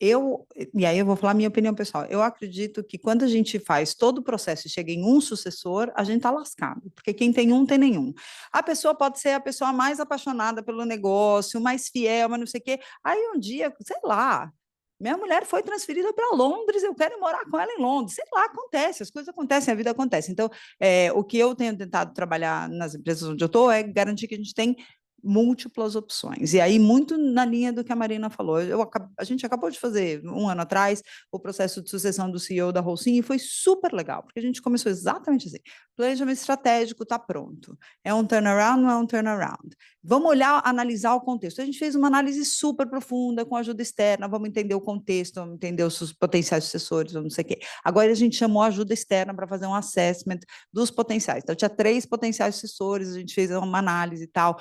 e aí eu vou falar a minha opinião pessoal, eu acredito que quando a gente faz todo o processo e chega em um sucessor, a gente está lascado, porque quem tem um tem nenhum. A pessoa pode ser a pessoa mais apaixonada pelo negócio, mais fiel, mas não sei o quê, aí um dia, sei lá, Minha mulher foi transferida para Londres, eu quero morar com ela em Londres. Sei lá, acontece, as coisas acontecem, a vida acontece. Então, o que eu tenho tentado trabalhar nas empresas onde eu estou é garantir que a gente tem múltiplas opções. E aí, muito na linha do que a Marina falou. A gente acabou de fazer, um ano atrás, o processo de sucessão do CEO da Holcim, e foi super legal, porque a gente começou exatamente assim. Planejamento estratégico está pronto. É um turnaround, não é um turnaround? Vamos olhar, analisar o contexto. A gente fez uma análise super profunda com ajuda externa, vamos entender o contexto, vamos entender os potenciais sucessores, vamos não sei o quê. Agora a gente chamou ajuda externa para fazer um assessment dos potenciais. Então, tinha 3 potenciais sucessores, a gente fez uma análise e tal,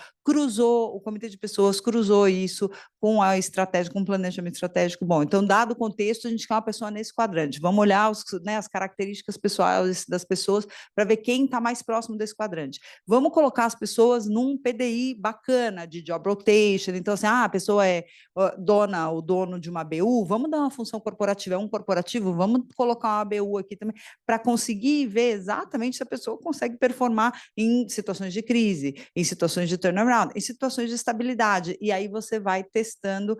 o comitê de pessoas cruzou isso com a estratégia, com o planejamento estratégico. Bom, então, dado o contexto, a gente quer uma pessoa nesse quadrante. Vamos olhar as características pessoais das pessoas para ver quem está mais próximo desse quadrante. Vamos colocar as pessoas num PDI bacana de job rotation. Então, assim, a pessoa é o dono de uma BU, vamos dar uma função corporativa, é um corporativo, vamos colocar uma BU aqui também, para conseguir ver exatamente se a pessoa consegue performar em situações de crise, em situações de turnaround, em situações de estabilidade. E aí você vai testando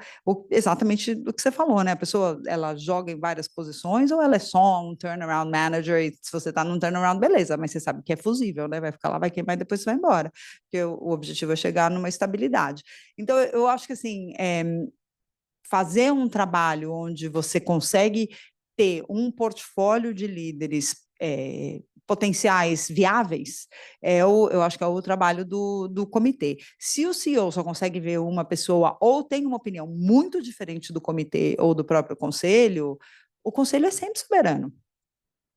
exatamente o que você falou, né? A pessoa, ela joga em várias posições ou ela é só um turnaround manager, e se você está num turnaround, beleza, mas você sabe que é fusível, né? Vai ficar lá, vai queimar e depois você vai embora, porque o objetivo é chegar numa estabilidade. Então, eu acho que, assim, fazer um trabalho onde você consegue ter um portfólio de líderes potenciais viáveis, eu acho que é o trabalho do comitê. Se o CEO só consegue ver uma pessoa ou tem uma opinião muito diferente do comitê ou do próprio conselho, o conselho é sempre soberano.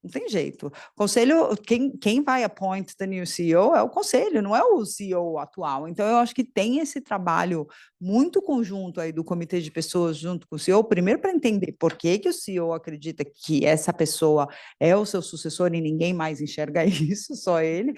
Não tem jeito. O conselho, quem vai appoint the new CEO é o conselho, não é o CEO atual. Então, eu acho que tem esse trabalho muito conjunto aí do comitê de pessoas junto com o CEO, primeiro para entender por que o CEO acredita que essa pessoa é o seu sucessor e ninguém mais enxerga isso, só ele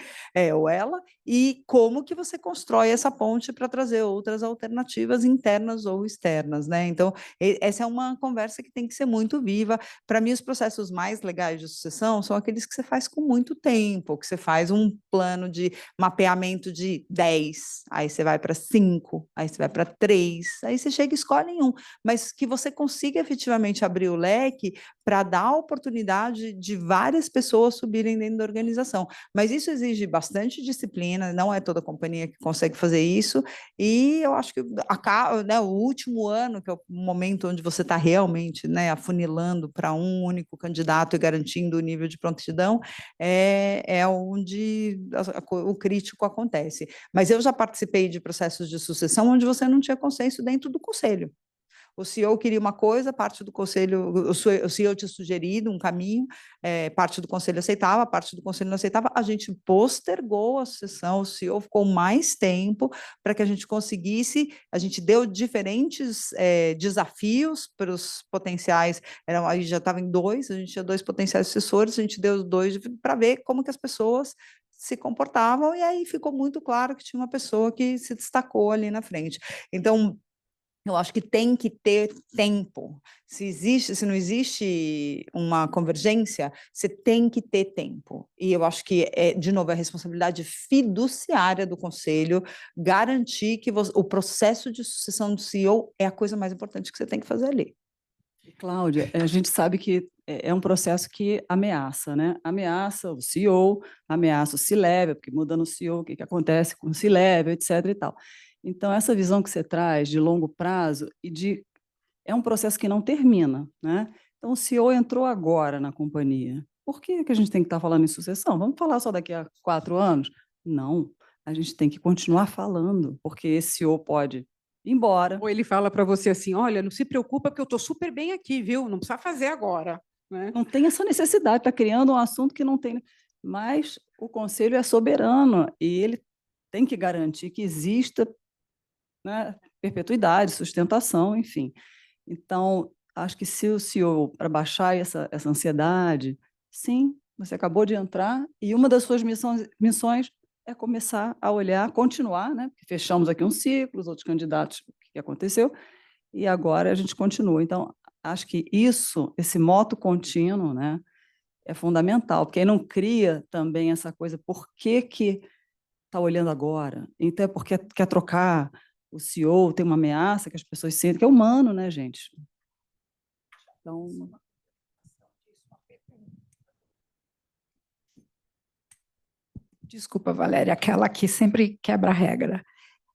ou ela, e como que você constrói essa ponte para trazer outras alternativas internas ou externas, né? Então, essa é uma conversa que tem que ser muito viva. Para mim, os processos mais legais de sucessão são aqueles que você faz com muito tempo, que você faz um plano de mapeamento de 10, aí você vai para 5, aí você vai para 3, aí você chega e escolhe em um, mas que você consiga efetivamente abrir o leque para dar a oportunidade de várias pessoas subirem dentro da organização. Mas isso exige bastante disciplina, não é toda companhia que consegue fazer isso, e eu acho que né, o último ano, que é o momento onde você está realmente, né, afunilando para um único candidato e garantindo o nível de prontidão, é onde o crítico acontece. Mas eu já participei de processos de sucessão onde você não tinha consenso dentro do conselho. O CEO queria uma coisa, parte do conselho, o CEO tinha sugerido um caminho, parte do conselho aceitava, parte do conselho não aceitava, a gente postergou a sucessão, o CEO ficou mais tempo para que a gente conseguisse, a gente deu diferentes desafios para os potenciais, aí já estava em 2, a gente tinha 2 potenciais sucessores, a gente deu os 2 para ver como que as pessoas se comportavam, e aí ficou muito claro que tinha uma pessoa que se destacou ali na frente. Então, eu acho que tem que ter tempo. Se não existe uma convergência, você tem que ter tempo. E eu acho que, de novo, é a responsabilidade fiduciária do conselho garantir que o processo de sucessão do CEO é a coisa mais importante que você tem que fazer ali. Cláudia, a gente sabe que é um processo que ameaça, né? Ameaça o CEO, ameaça o C-Level, porque mudando o CEO, o que acontece com o C-Level, etc. e tal. Então, essa visão que você traz de longo prazo é um processo que não termina, né? Então, o CEO entrou agora na companhia. Por que a gente tem que estar falando em sucessão? Vamos falar só daqui a 4 anos? Não, a gente tem que continuar falando, porque esse CEO pode ir embora. Ou ele fala para você assim, olha, não se preocupa porque eu estou super bem aqui, viu? Não precisa fazer agora. Né? Não tem essa necessidade, está criando um assunto que não tem. Mas o conselho é soberano e ele tem que garantir que exista, né, perpetuidade, sustentação, enfim. Então, acho que se o CEO, para baixar essa ansiedade, sim, você acabou de entrar e uma das suas missões é começar a olhar, continuar, né? Porque fechamos aqui um ciclo, os outros candidatos, o que aconteceu, e agora a gente continua. Então, acho que esse moto contínuo, né, é fundamental, porque aí não cria também essa coisa, por que está olhando agora? Então, é porque quer trocar o CEO, tem uma ameaça que as pessoas sentem, que é humano, né, gente? Então, Desculpa, Valéria, aquela que sempre quebra a regra.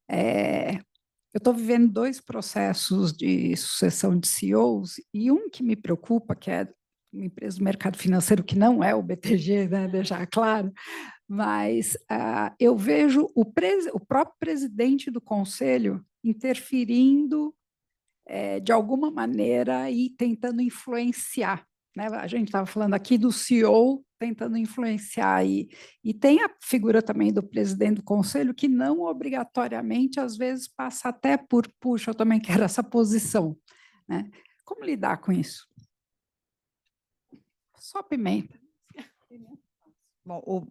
Eu estou vivendo 2 processos de sucessão de CEOs, e um que me preocupa, que é uma empresa do mercado financeiro, que não é o BTG, né, deixar claro, mas eu vejo o próprio presidente do conselho interferindo de alguma maneira e tentando influenciar, né? A gente estava falando aqui do CEO tentando influenciar, e tem a figura também do presidente do conselho, que não obrigatoriamente, às vezes, passa até por, puxa, eu também quero essa posição, né? Como lidar com isso? Só pimenta. Bom,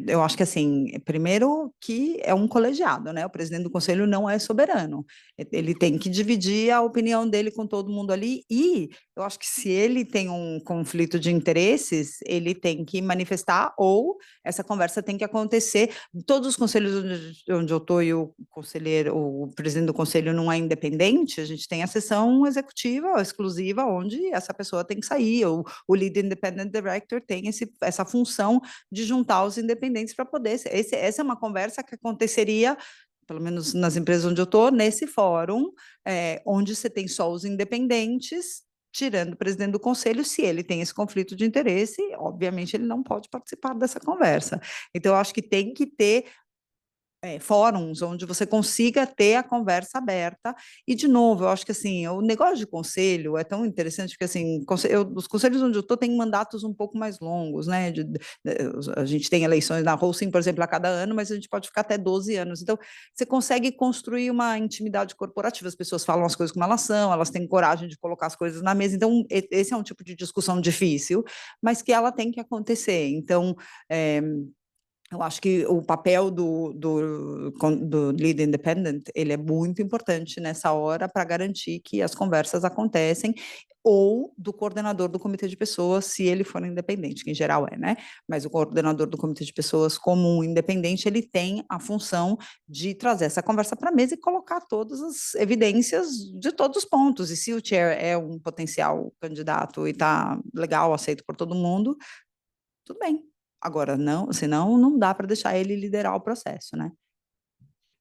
eu acho que, assim, primeiro que é um colegiado, né? O presidente do conselho não é soberano. Ele tem que dividir a opinião dele com todo mundo ali, e eu acho que se ele tem um conflito de interesses, ele tem que manifestar, ou essa conversa tem que acontecer. Todos os conselhos onde eu estou, e o presidente do conselho não é independente, a gente tem a sessão executiva exclusiva, onde essa pessoa tem que sair, ou o Lead Independent Director tem essa função de juntar os independentes para poder. Essa é uma conversa que aconteceria, pelo menos nas empresas onde eu estou, nesse fórum, onde você tem só os independentes, tirando o presidente do conselho. Se ele tem esse conflito de interesse, obviamente ele não pode participar dessa conversa. Então, eu acho que tem que ter fóruns onde você consiga ter a conversa aberta. E, de novo, eu acho que, assim, o negócio de conselho é tão interessante, porque, assim, os conselhos onde eu estou têm mandatos um pouco mais longos, né? A gente tem eleições na Holcim, por exemplo, a cada ano, mas a gente pode ficar até 12 anos. Então, você consegue construir uma intimidade corporativa, as pessoas falam as coisas como elas são, elas têm coragem de colocar as coisas na mesa. Então, esse é um tipo de discussão difícil, mas que ela tem que acontecer. Então, eu acho que o papel do Lead Independent, ele é muito importante nessa hora para garantir que as conversas acontecem, ou do coordenador do comitê de pessoas, se ele for independente, que em geral é, né? Mas o coordenador do comitê de pessoas, como um independente, ele tem a função de trazer essa conversa para a mesa e colocar todas as evidências de todos os pontos. E se o chair é um potencial candidato e está legal, aceito por todo mundo, tudo bem. Agora, não, senão não dá para deixar ele liderar o processo, né?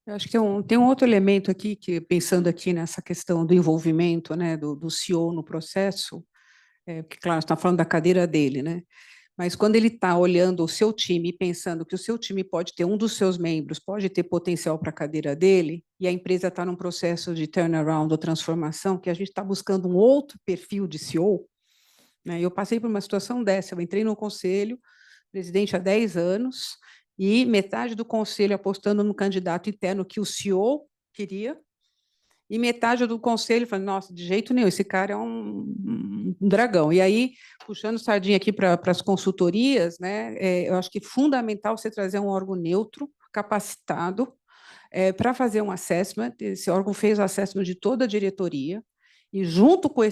Eu acho que tem um outro elemento aqui, que pensando aqui nessa questão do envolvimento, né, do CEO no processo, porque, claro, você está falando da cadeira dele, né? Mas quando ele está olhando o seu time e pensando que o seu time pode ter um dos seus membros, pode ter potencial para a cadeira dele, e a empresa está num processo de turnaround ou transformação, que a gente está buscando um outro perfil de CEO, né? Eu passei por uma situação dessa, eu entrei no conselho, presidente há 10 anos, e metade do conselho apostando no candidato interno que o CEO queria, e metade do conselho falando, nossa, de jeito nenhum, esse cara é um dragão. E aí, puxando sardinha aqui para as consultorias, né, eu acho que é fundamental você trazer um órgão neutro, capacitado, para fazer um assessment. Esse órgão fez o assessment de toda a diretoria, e junto com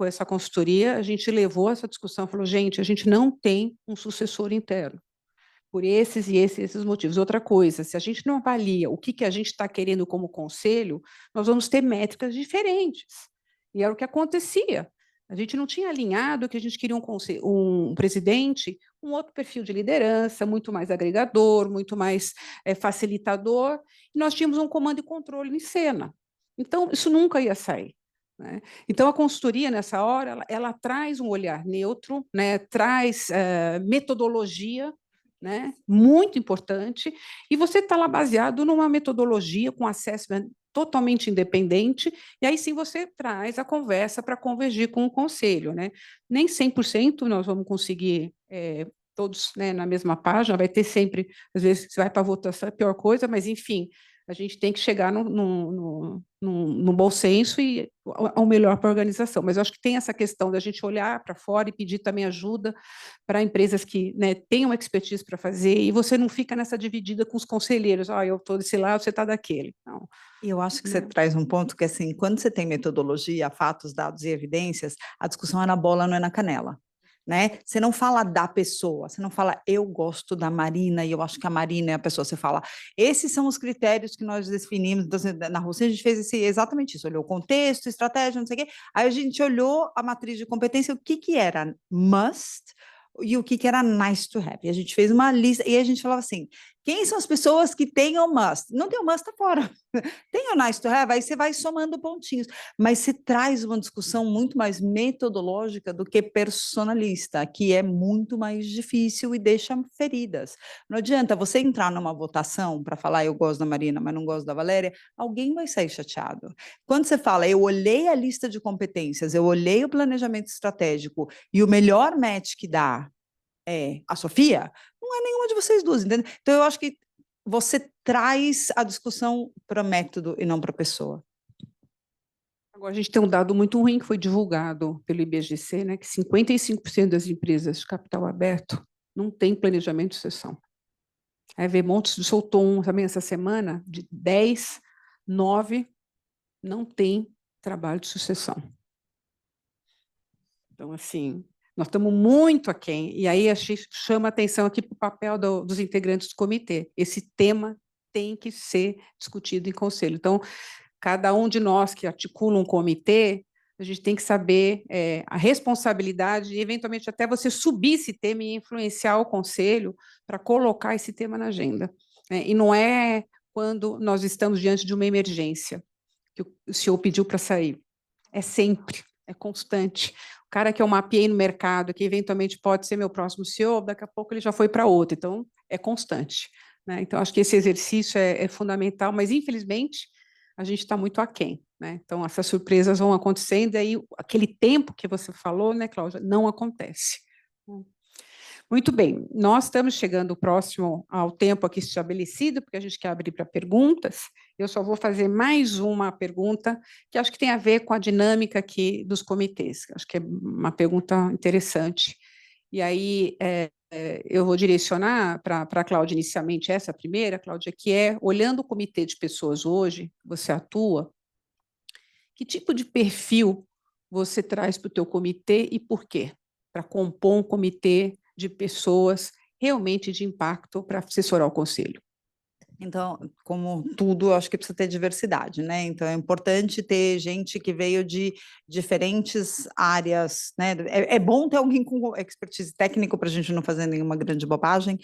essa consultoria, a gente levou essa discussão, falou, gente, a gente não tem um sucessor interno, por esses e esses motivos. Outra coisa, se a gente não avalia o que a gente está querendo como conselho, nós vamos ter métricas diferentes. E era o que acontecia. A gente não tinha alinhado que a gente queria um presidente, um outro perfil de liderança, muito mais agregador, muito mais facilitador, e nós tínhamos um comando e controle em cena. Então, isso nunca ia sair, né? Então, a consultoria, nessa hora, ela traz um olhar neutro, né? Traz metodologia, né? Muito importante, e você está lá baseado numa metodologia com assessment totalmente independente, e aí sim você traz a conversa para convergir com o conselho, né? Nem 100% nós vamos conseguir todos, né, na mesma página, vai ter sempre, às vezes você vai para a votação, é a pior coisa, mas enfim, a gente tem que chegar no bom senso e ao melhor para a organização. Mas eu acho que tem essa questão da gente olhar para fora e pedir também ajuda para empresas que, né, tenham expertise para fazer, e você não fica nessa dividida com os conselheiros, eu estou desse lado, você está daquele. Não. E eu acho que você traz um ponto que, assim, quando você tem metodologia, fatos, dados e evidências, a discussão é na bola, não é na canela. né? Você não fala da pessoa, você não fala eu gosto da Marina e eu acho que a Marina é a pessoa, você fala esses são os critérios que nós definimos. Então, na Rússia a gente fez exatamente isso, olhou o contexto, estratégia, não sei o quê, aí a gente olhou a matriz de competência, o que era must e o que era nice to have, e a gente fez uma lista, e a gente falava assim, quem são as pessoas que têm o must? Não tem o must, tá fora. Tem o nice to have, aí você vai somando pontinhos, mas você traz uma discussão muito mais metodológica do que personalista, que é muito mais difícil e deixa feridas. Não adianta você entrar numa votação para falar eu gosto da Marina, mas não gosto da Valéria, alguém vai sair chateado. Quando você fala eu olhei a lista de competências, eu olhei o planejamento estratégico e o melhor match que dá é a Sofia, não é nenhuma de vocês duas, entende? Então eu acho que você traz a discussão para método e não para pessoa. Agora, a gente tem um dado muito ruim que foi divulgado pelo IBGC, né, que 55% das empresas de capital aberto não têm planejamento de sucessão. A Vermont soltou um também essa semana, de 10, 9 não tem trabalho de sucessão. Então, assim, nós estamos muito aquém. E aí a gente chama a atenção aqui para o papel dos integrantes do comitê. Esse tema tem que ser discutido em conselho. Então, cada um de nós que articula um comitê, a gente tem que saber a responsabilidade e, eventualmente, até você subir esse tema e influenciar o conselho para colocar esse tema na agenda. E não é quando nós estamos diante de uma emergência que o CEO pediu para sair. É sempre, é constante. O cara que eu mapeei no mercado, que eventualmente pode ser meu próximo CEO, daqui a pouco ele já foi para outro. Então, é constante, né? Então, acho que esse exercício é fundamental, mas, infelizmente, a gente está muito aquém, né? Então, essas surpresas vão acontecendo, e aí aquele tempo que você falou, né, Cláudia, não acontece. Muito bem, nós estamos chegando próximo ao tempo aqui estabelecido, porque a gente quer abrir para perguntas. Eu só vou fazer mais uma pergunta, que acho que tem a ver com a dinâmica aqui dos comitês. Acho que é uma pergunta interessante. E aí, eu vou direcionar para a Cláudia inicialmente essa primeira, Cláudia, que é, olhando o comitê de pessoas hoje, você atua, que tipo de perfil você traz para o teu comitê e por quê? Para compor um comitê de pessoas realmente de impacto para assessorar o conselho. Então, como tudo, acho que precisa ter diversidade, né? Então, é importante ter gente que veio de diferentes áreas, né? É bom ter alguém com expertise técnico para a gente não fazer nenhuma grande bobagem,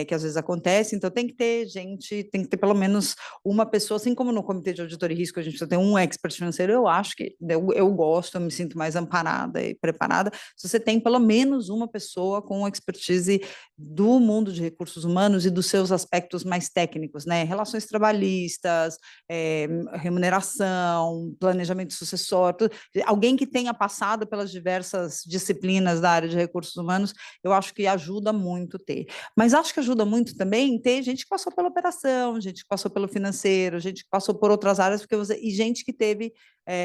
que às vezes acontece. Então, tem que ter gente, tem que ter pelo menos uma pessoa, assim como no comitê de auditoria e risco, a gente precisa ter um expert financeiro. Eu acho que eu gosto, eu me sinto mais amparada e preparada. Se você tem pelo menos uma pessoa com expertise do mundo de recursos humanos e dos seus aspectos mais técnicos, né? Relações trabalhistas, remuneração, planejamento sucessório, alguém que tenha passado pelas diversas disciplinas da área de recursos humanos, eu acho que ajuda muito ter. Mas acho que ajuda muito também ter gente que passou pela operação, gente que passou pelo financeiro, gente que passou por outras áreas, e gente que teve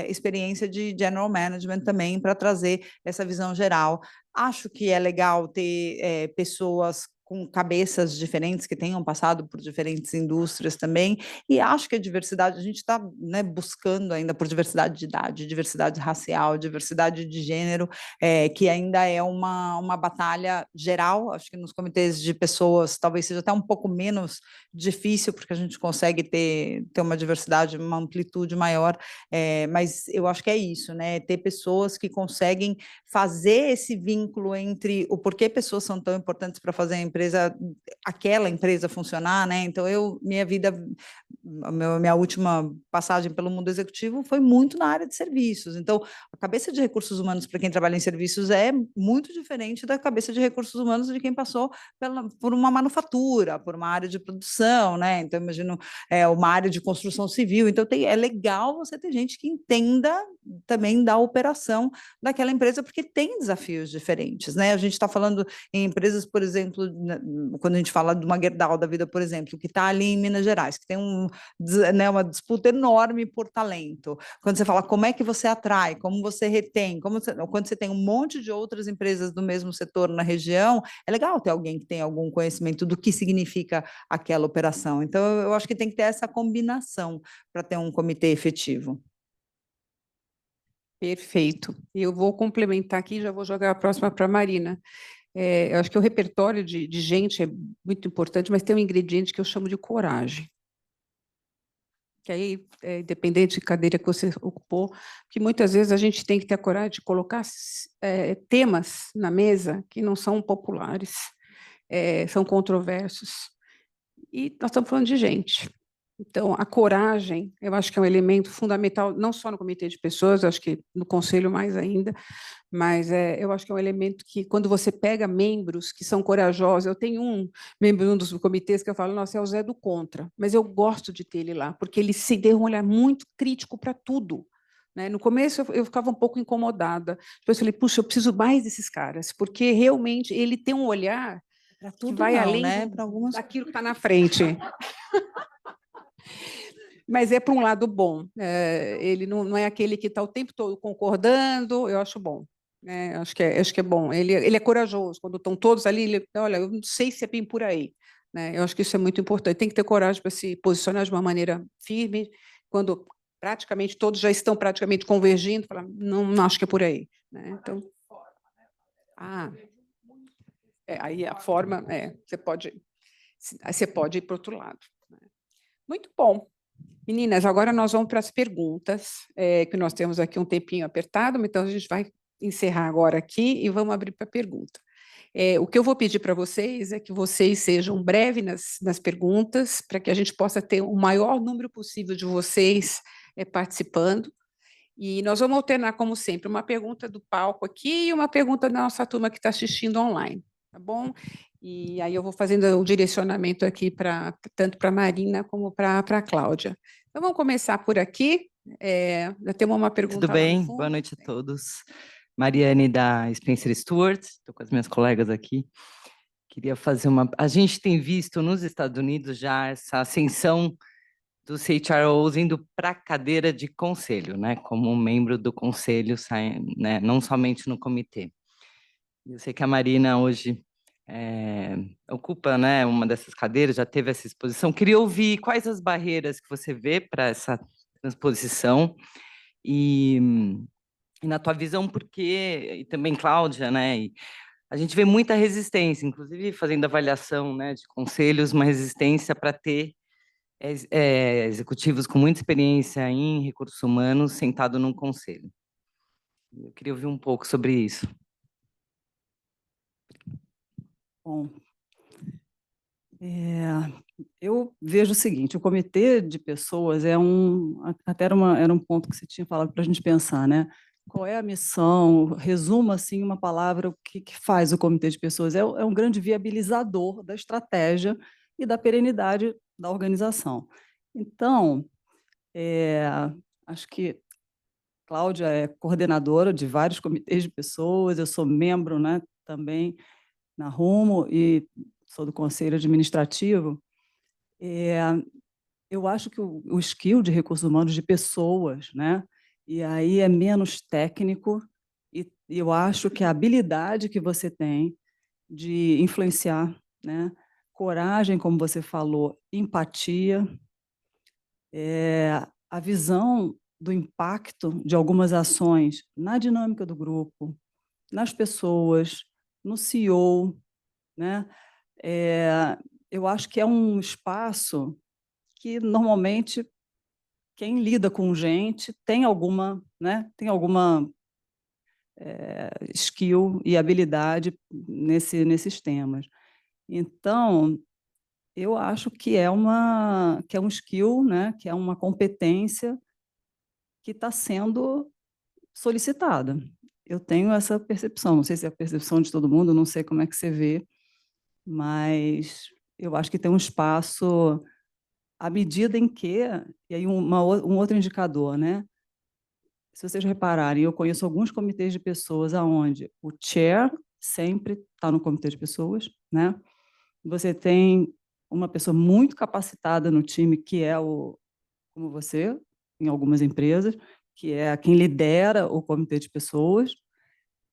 experiência de general management também, para trazer essa visão geral. Acho que é legal ter pessoas com cabeças diferentes que tenham passado por diferentes indústrias também, e acho que a diversidade, a gente está, né, buscando ainda por diversidade de idade, diversidade racial, diversidade de gênero, que ainda é uma batalha geral. Acho que nos comitês de pessoas talvez seja até um pouco menos difícil, porque a gente consegue ter uma diversidade, uma amplitude maior, mas eu acho que é isso, né, ter pessoas que conseguem fazer esse vínculo entre o porquê pessoas são tão importantes para fazer aquela empresa funcionar, né? Então, minha última passagem pelo mundo executivo foi muito na área de serviços. Então, a cabeça de recursos humanos para quem trabalha em serviços é muito diferente da cabeça de recursos humanos de quem passou por uma manufatura, por uma área de produção, né? Então, imagino uma área de construção civil. Então, é legal você ter gente que entenda também da operação daquela empresa, porque tem desafios diferentes, né? A gente está falando em empresas, por exemplo, quando a gente fala de uma Gerdau da vida, por exemplo, que está ali em Minas Gerais, que tem uma disputa enorme por talento. Quando você fala como é que você atrai, como você retém, quando você tem um monte de outras empresas do mesmo setor na região, é legal ter alguém que tem algum conhecimento do que significa aquela operação. Então, eu acho que tem que ter essa combinação para ter um comitê efetivo. Perfeito. Eu vou complementar aqui, já vou jogar a próxima para a Marina. Eu acho que o repertório de gente é muito importante, mas tem um ingrediente que eu chamo de coragem. Que aí, independente de cadeira que você ocupou, que muitas vezes a gente tem que ter a coragem de colocar temas na mesa que não são populares, são controversos. E nós estamos falando de gente. Então, a coragem, eu acho que é um elemento fundamental, não só no comitê de pessoas, acho que no conselho mais ainda, mas eu acho que é um elemento que, quando você pega membros que são corajosos, eu tenho um membro de um dos comitês que eu falo, nossa, é o Zé do Contra, mas eu gosto de ter ele lá, porque ele se deu um olhar muito crítico para tudo. Né? No começo, eu ficava um pouco incomodada, depois eu falei, puxa, eu preciso mais desses caras, porque realmente ele tem um olhar que vai além, né? Para algumas daquilo que está na frente. Mas é para um lado bom. Ele não é aquele que está o tempo todo concordando, eu acho bom. Né? Acho que é bom. Ele é corajoso. Quando estão todos ali, ele, olha, eu não sei se é bem por aí. Né? Eu acho que isso é muito importante. Tem que ter coragem para se posicionar de uma maneira firme, quando praticamente todos já estão praticamente convergindo, falar, não acho que é por aí. Né? Então, aí a forma, você pode ir para o outro lado. Né? Muito bom. Meninas, agora nós vamos para as perguntas, que nós temos aqui um tempinho apertado, então a gente vai encerrar agora aqui e vamos abrir para a pergunta. O que eu vou pedir para vocês é que vocês sejam breves nas perguntas, para que a gente possa ter o maior número possível de vocês participando. E nós vamos alternar, como sempre, uma pergunta do palco aqui e uma pergunta da nossa turma que está assistindo online, tá bom? E aí eu vou fazendo o direcionamento aqui tanto para a Marina como para a Cláudia. Então, vamos começar por aqui. Já temos uma pergunta. Tudo bem? Boa noite a todos. Mariane da Spencer Stuart, estou com as minhas colegas aqui. Queria fazer uma... A gente tem visto nos Estados Unidos já essa ascensão dos HROs indo para a cadeira de conselho, né? Como um membro do conselho, né? Não somente no comitê. Eu sei que a Marina hoje ocupa, né, uma dessas cadeiras, já teve essa exposição. Queria ouvir quais as barreiras que você vê para essa transposição e na tua visão, porque, e também Cláudia, né, e a gente vê muita resistência, inclusive fazendo avaliação, né, de conselhos, uma resistência para ter executivos com muita experiência em recursos humanos sentado num conselho. Eu queria ouvir um pouco sobre isso. Bom, eu vejo o seguinte, o comitê de pessoas até era um ponto que você tinha falado para a gente pensar, né? Qual é a missão? Resuma, assim, uma palavra, o que faz o comitê de pessoas? É um grande viabilizador da estratégia e da perenidade da organização. Então, acho que Cláudia é coordenadora de vários comitês de pessoas, eu sou membro, né, também na Rumo e sou do conselho administrativo. Eu acho que o skill de recursos humanos de pessoas, né, e aí é menos técnico, e eu acho que a habilidade que você tem de influenciar, né, coragem, como você falou, empatia, a visão do impacto de algumas ações na dinâmica do grupo, nas pessoas, no CEO, né? Eu acho que é um espaço que, normalmente, quem lida com gente tem alguma, né? Tem alguma skill e habilidade nesses temas. Então, eu acho que é um skill, né? Que é uma competência que está sendo solicitada. Eu tenho essa percepção, não sei se é a percepção de todo mundo, não sei como é que você vê, mas eu acho que tem um espaço à medida em que, e aí um outro indicador, né? Se vocês repararem, eu conheço alguns comitês de pessoas aonde o chair sempre está no comitê de pessoas, né? Você tem uma pessoa muito capacitada no time, que é como você, em algumas empresas, que é quem lidera o comitê de pessoas,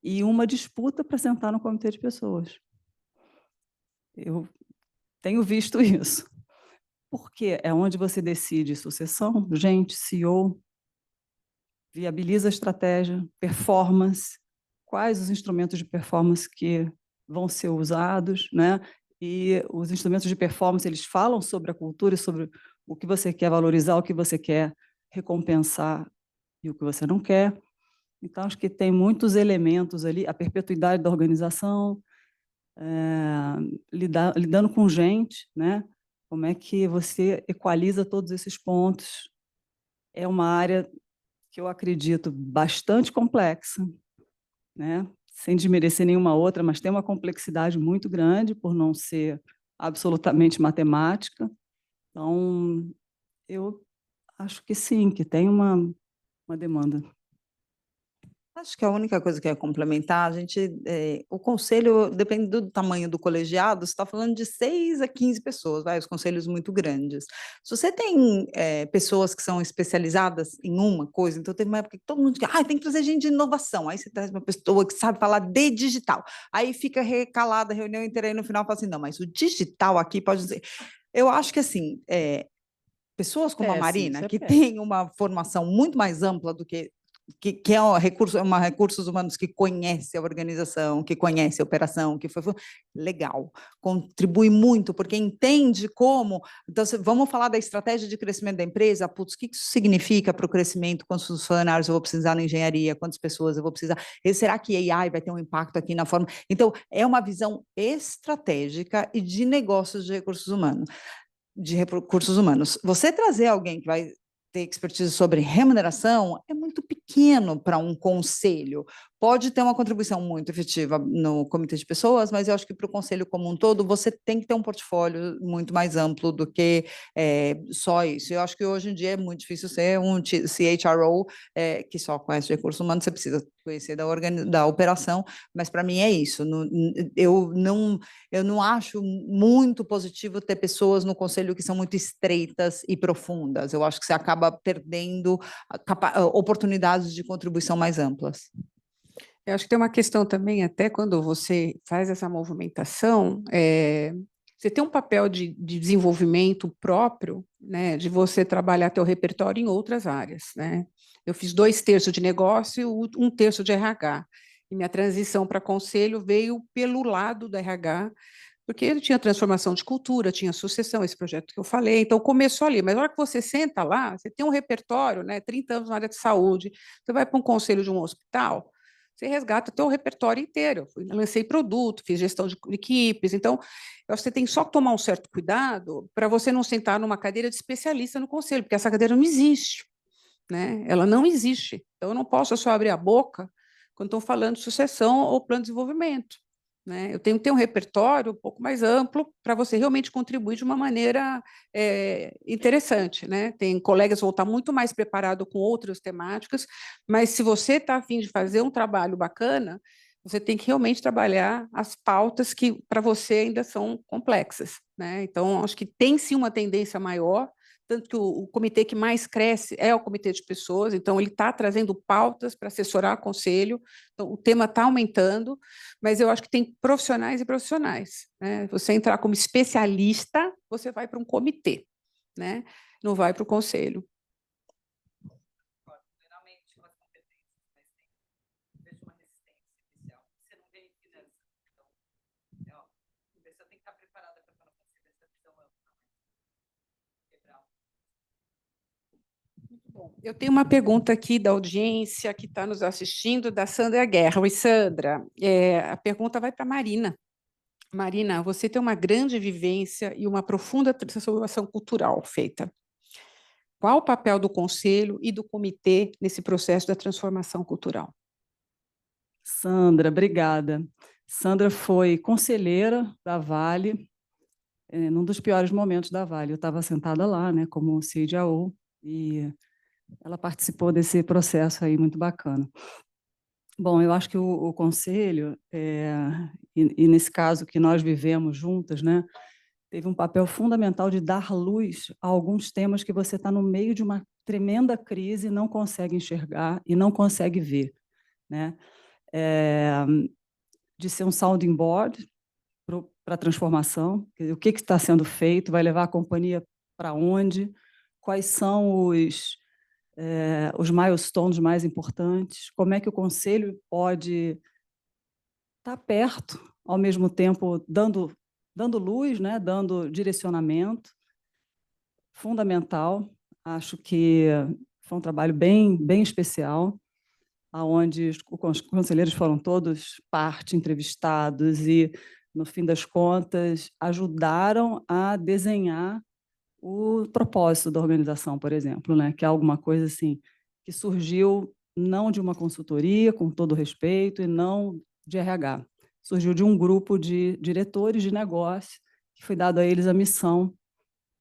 e uma disputa para sentar no comitê de pessoas. Eu tenho visto isso. Porque é onde você decide sucessão, gente, CEO, viabiliza a estratégia, performance, quais os instrumentos de performance que vão ser usados, né? E os instrumentos de performance, eles falam sobre a cultura e sobre o que você quer valorizar, o que você quer recompensar e o que você não quer. Então, acho que tem muitos elementos ali, a perpetuidade da organização, lidando com gente, né? Como é que você equaliza todos esses pontos? É uma área que eu acredito bastante complexa, né? Sem desmerecer nenhuma outra, mas tem uma complexidade muito grande por não ser absolutamente matemática. Então, eu acho que sim, que tem uma demanda. Acho que a única coisa que eu ia complementar, o conselho, depende do tamanho do colegiado, você está falando de 6 a 15 pessoas, os conselhos muito grandes. Se você tem pessoas que são especializadas em uma coisa, então teve uma época que todo mundo dizia, tem que trazer gente de inovação, aí você traz uma pessoa que sabe falar de digital, aí fica recalada a reunião inteira, aí no final fala assim, não, mas o digital aqui pode dizer... Eu acho que, assim, pessoas como a Marina, que tem uma formação muito mais ampla do que é recursos humanos que conhece a organização, que conhece a operação, que foi legal, contribui muito, porque entende como... Então, vamos falar da estratégia de crescimento da empresa, putz, o que isso significa para o crescimento, quantos funcionários eu vou precisar na engenharia, quantas pessoas eu vou precisar, será que AI vai ter um impacto aqui na forma... Então, é uma visão estratégica e de negócios de recursos humanos. Você trazer alguém que vai ter expertise sobre remuneração é muito pequeno para um conselho. Pode ter uma contribuição muito efetiva no comitê de pessoas, mas eu acho que para o conselho como um todo, você tem que ter um portfólio muito mais amplo do que só isso. Eu acho que hoje em dia é muito difícil ser um CHRO que só conhece recursos humanos, você precisa conhecer da operação, mas para mim é isso. Eu não acho muito positivo ter pessoas no conselho que são muito estreitas e profundas. Eu acho que você acaba perdendo oportunidades de contribuição mais amplas. Eu acho que tem uma questão também, até quando você faz essa movimentação, você tem um papel de desenvolvimento próprio, né, de você trabalhar teu repertório em outras áreas, né? Eu fiz 2/3 de negócio e 1/3 de RH. E minha transição para conselho veio pelo lado do RH, porque ele tinha transformação de cultura, tinha sucessão, esse projeto que eu falei, então começou ali. Mas na hora que você senta lá, você tem um repertório, né, 30 anos na área de saúde, você vai para um conselho de um hospital, você resgata o teu repertório inteiro. Eu lancei produto, fiz gestão de equipes, então eu acho que você tem só que tomar um certo cuidado para você não sentar numa cadeira de especialista no conselho, porque essa cadeira não existe, né? Ela não existe. Então eu não posso só abrir a boca quando estou falando de sucessão ou plano de desenvolvimento, né? Eu tenho que ter um repertório um pouco mais amplo para você realmente contribuir de uma maneira interessante, né? Tem colegas que vão estar muito mais preparados com outras temáticas, mas se você está a fim de fazer um trabalho bacana, você tem que realmente trabalhar as pautas que para você ainda são complexas, né? Então, acho que tem sim uma tendência maior, tanto que o comitê que mais cresce é o comitê de pessoas, então ele está trazendo pautas para assessorar o conselho, então o tema está aumentando, mas eu acho que tem profissionais e profissionais, né? Você entrar como especialista, você vai para um comitê, né? Não vai para o conselho. Eu tenho uma pergunta aqui da audiência que está nos assistindo, da Sandra Guerra. Oi, Sandra. A pergunta vai para a Marina. Marina, você tem uma grande vivência e uma profunda transformação cultural feita. Qual o papel do conselho e do comitê nesse processo da transformação cultural? Sandra, obrigada. Sandra foi conselheira da Vale, num dos piores momentos da Vale. Eu estava sentada lá, né, como CDAO, e ela participou desse processo aí muito bacana. Bom, eu acho que o conselho, e nesse caso que nós vivemos juntas, né, teve um papel fundamental de dar luz a alguns temas que você está no meio de uma tremenda crise, não consegue enxergar e não consegue ver, né? De ser um sounding board para a transformação, o que está sendo feito, vai levar a companhia para onde, quais são os milestones mais importantes, como é que o conselho pode estar perto, ao mesmo tempo dando luz, né, dando direcionamento, fundamental. Acho que foi um trabalho bem especial, onde os conselheiros foram todos parte, entrevistados, e, no fim das contas, ajudaram a desenhar o propósito da organização, por exemplo, né? Que é alguma coisa assim que surgiu não de uma consultoria, com todo respeito, e não de RH. Surgiu de um grupo de diretores de negócio, que foi dado a eles a missão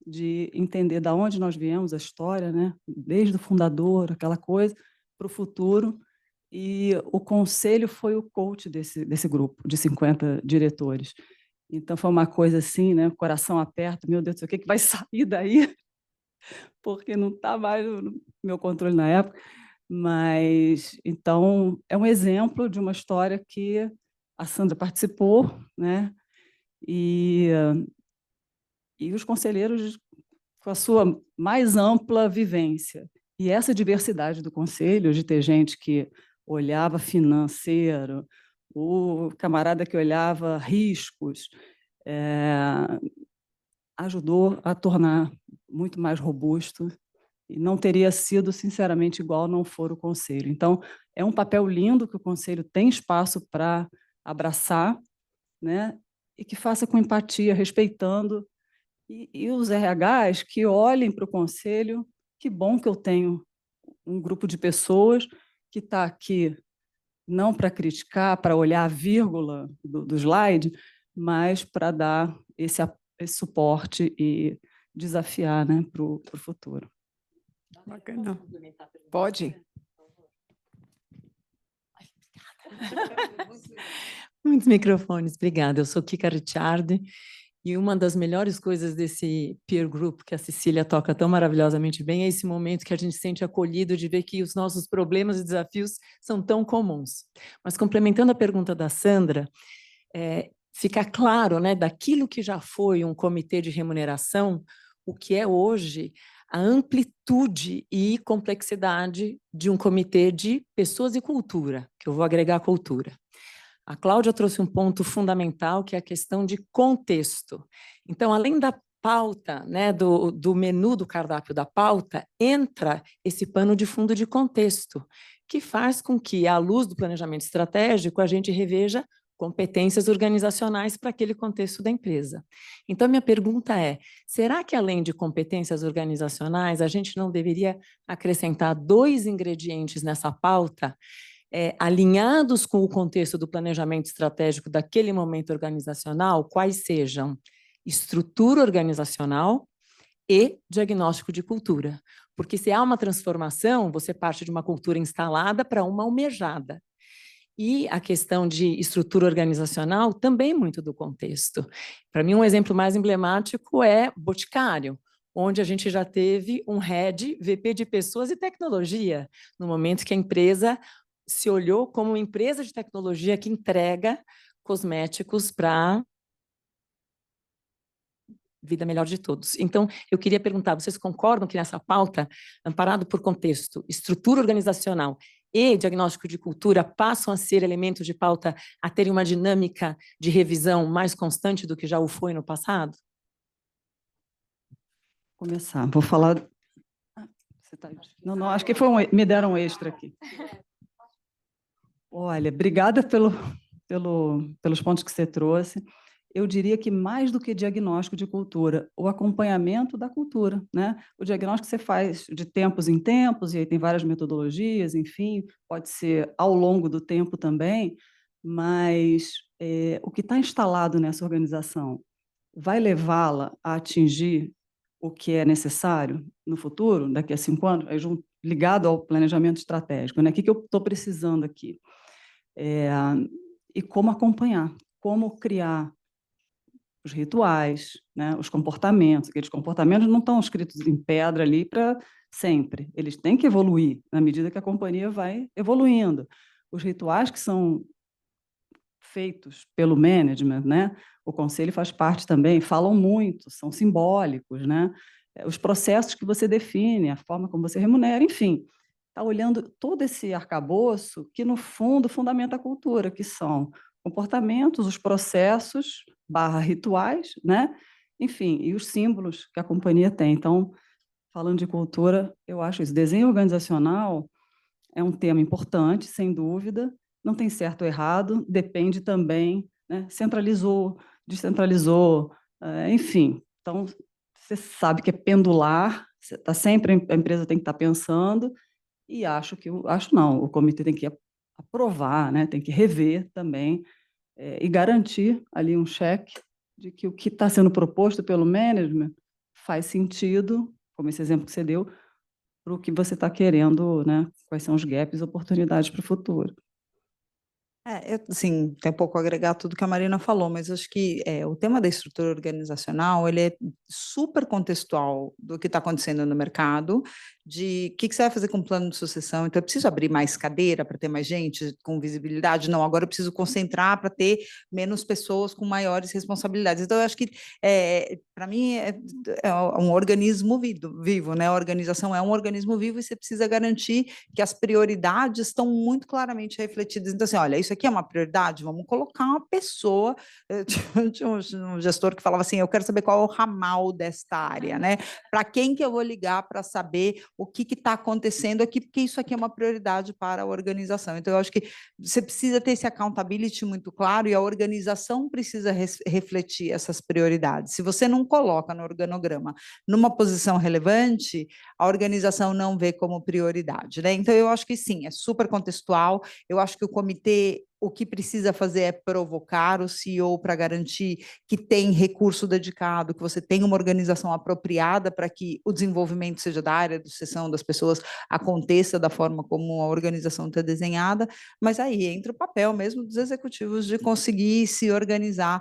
de entender de onde nós viemos, a história, né? Desde o fundador, aquela coisa, para o futuro. E o conselho foi o coach desse grupo de 50 diretores. Então, foi uma coisa assim, né? Coração aperto, meu Deus do céu, o que vai sair daí? Porque não está mais no meu controle na época. Mas, então, é um exemplo de uma história que a Sandra participou, né? E os conselheiros, com a sua mais ampla vivência. E essa diversidade do conselho, de ter gente que olhava financeiro, o camarada que olhava riscos, ajudou a tornar muito mais robusto, e não teria sido, sinceramente, igual não for o conselho. Então, é um papel lindo que o conselho tem espaço para abraçar, né? E que faça com empatia, respeitando, e os RHs que olhem para o conselho. Que bom que eu tenho um grupo de pessoas que está aqui não para criticar, para olhar a vírgula do slide, mas para dar esse suporte e desafiar, né, para o futuro. Bacana. Pode. Muitos microfones, obrigada. Eu sou Kika Ricciardi, e uma das melhores coisas desse peer group que a Cecília toca tão maravilhosamente bem é esse momento que a gente se sente acolhido de ver que os nossos problemas e desafios são tão comuns. Mas, complementando a pergunta da Sandra, fica claro, né, daquilo que já foi um comitê de remuneração, o que é hoje a amplitude e complexidade de um comitê de pessoas e cultura, que eu vou agregar cultura. A Cláudia trouxe um ponto fundamental, que é a questão de contexto. Então, além da pauta, né, do menu do cardápio da pauta, entra esse pano de fundo de contexto, que faz com que, à luz do planejamento estratégico, a gente reveja competências organizacionais para aquele contexto da empresa. Então, minha pergunta é, será que, além de competências organizacionais, a gente não deveria acrescentar 2 ingredientes nessa pauta, alinhados com o contexto do planejamento estratégico daquele momento organizacional, quais sejam estrutura organizacional e diagnóstico de cultura? Porque se há uma transformação, você parte de uma cultura instalada para uma almejada. E a questão de estrutura organizacional também muito do contexto. Para mim, um exemplo mais emblemático é Boticário, onde a gente já teve um head, VP de pessoas e tecnologia, no momento que a empresa se olhou como uma empresa de tecnologia que entrega cosméticos para vida melhor de todos. Então, eu queria perguntar, vocês concordam que nessa pauta, amparado por contexto, estrutura organizacional e diagnóstico de cultura passam a ser elementos de pauta a terem uma dinâmica de revisão mais constante do que já o foi no passado? Começar, vou falar... Você tá... Não, acho que me deram um extra aqui. Olha, obrigada pelos pontos que você trouxe. Eu diria que mais do que diagnóstico de cultura, o acompanhamento da cultura, né? O diagnóstico você faz de tempos em tempos, e aí tem várias metodologias, enfim, pode ser ao longo do tempo também, mas o que está instalado nessa organização vai levá-la a atingir o que é necessário no futuro, daqui a 5 anos, ligado ao planejamento estratégico, né? O que eu estou precisando aqui? E como acompanhar, como criar os rituais, né, os comportamentos. Aqueles comportamentos não estão escritos em pedra ali para sempre. Eles têm que evoluir na medida que a companhia vai evoluindo. Os rituais que são feitos pelo management, né, o conselho faz parte também, falam muito, são simbólicos, né, os processos que você define, a forma como você remunera, enfim, está olhando todo esse arcabouço que, no fundo, fundamenta a cultura, que são comportamentos, os processos / rituais, né? Enfim, e os símbolos que a companhia tem. Então, falando de cultura, eu acho isso. Desenho organizacional é um tema importante, sem dúvida, não tem certo ou errado, depende também, né? Centralizou, descentralizou, enfim. Então, você sabe que é pendular, tá sempre, a empresa tem que estar pensando, e acho não, o comitê tem que aprovar, né? Tem que rever também, e garantir ali um cheque de que o que está sendo proposto pelo management faz sentido, como esse exemplo que você deu, para o que você está querendo, né? Quais são os gaps e oportunidades para o futuro. Eu, assim, tem um pouco a agregar tudo que a Marina falou, mas acho que o tema da estrutura organizacional, ele é super contextual do que está acontecendo no mercado, de o que você vai fazer com o plano de sucessão. Então, eu preciso abrir mais cadeira para ter mais gente com visibilidade? Não, agora eu preciso concentrar para ter menos pessoas com maiores responsabilidades. Então, eu acho que, para mim, é um organismo vivo, né? A organização é um organismo vivo e você precisa garantir que as prioridades estão muito claramente refletidas. Então, assim, olha, isso aqui é uma prioridade, vamos colocar uma pessoa. Tinha um gestor que falava assim: eu quero saber qual é o ramal desta área, né? Para quem que eu vou ligar para saber o que está acontecendo aqui, porque isso aqui é uma prioridade para a organização. Então, eu acho que você precisa ter esse accountability muito claro e a organização precisa refletir essas prioridades. Se você não coloca no organograma numa posição relevante, a organização não vê como prioridade, né? Então, eu acho que sim, é super contextual. Eu acho que o comitê, o que precisa fazer é provocar o CEO para garantir que tem recurso dedicado, que você tem uma organização apropriada para que o desenvolvimento, seja da área de sucessão das pessoas, aconteça da forma como a organização está desenhada, mas aí entra o papel mesmo dos executivos de conseguir se organizar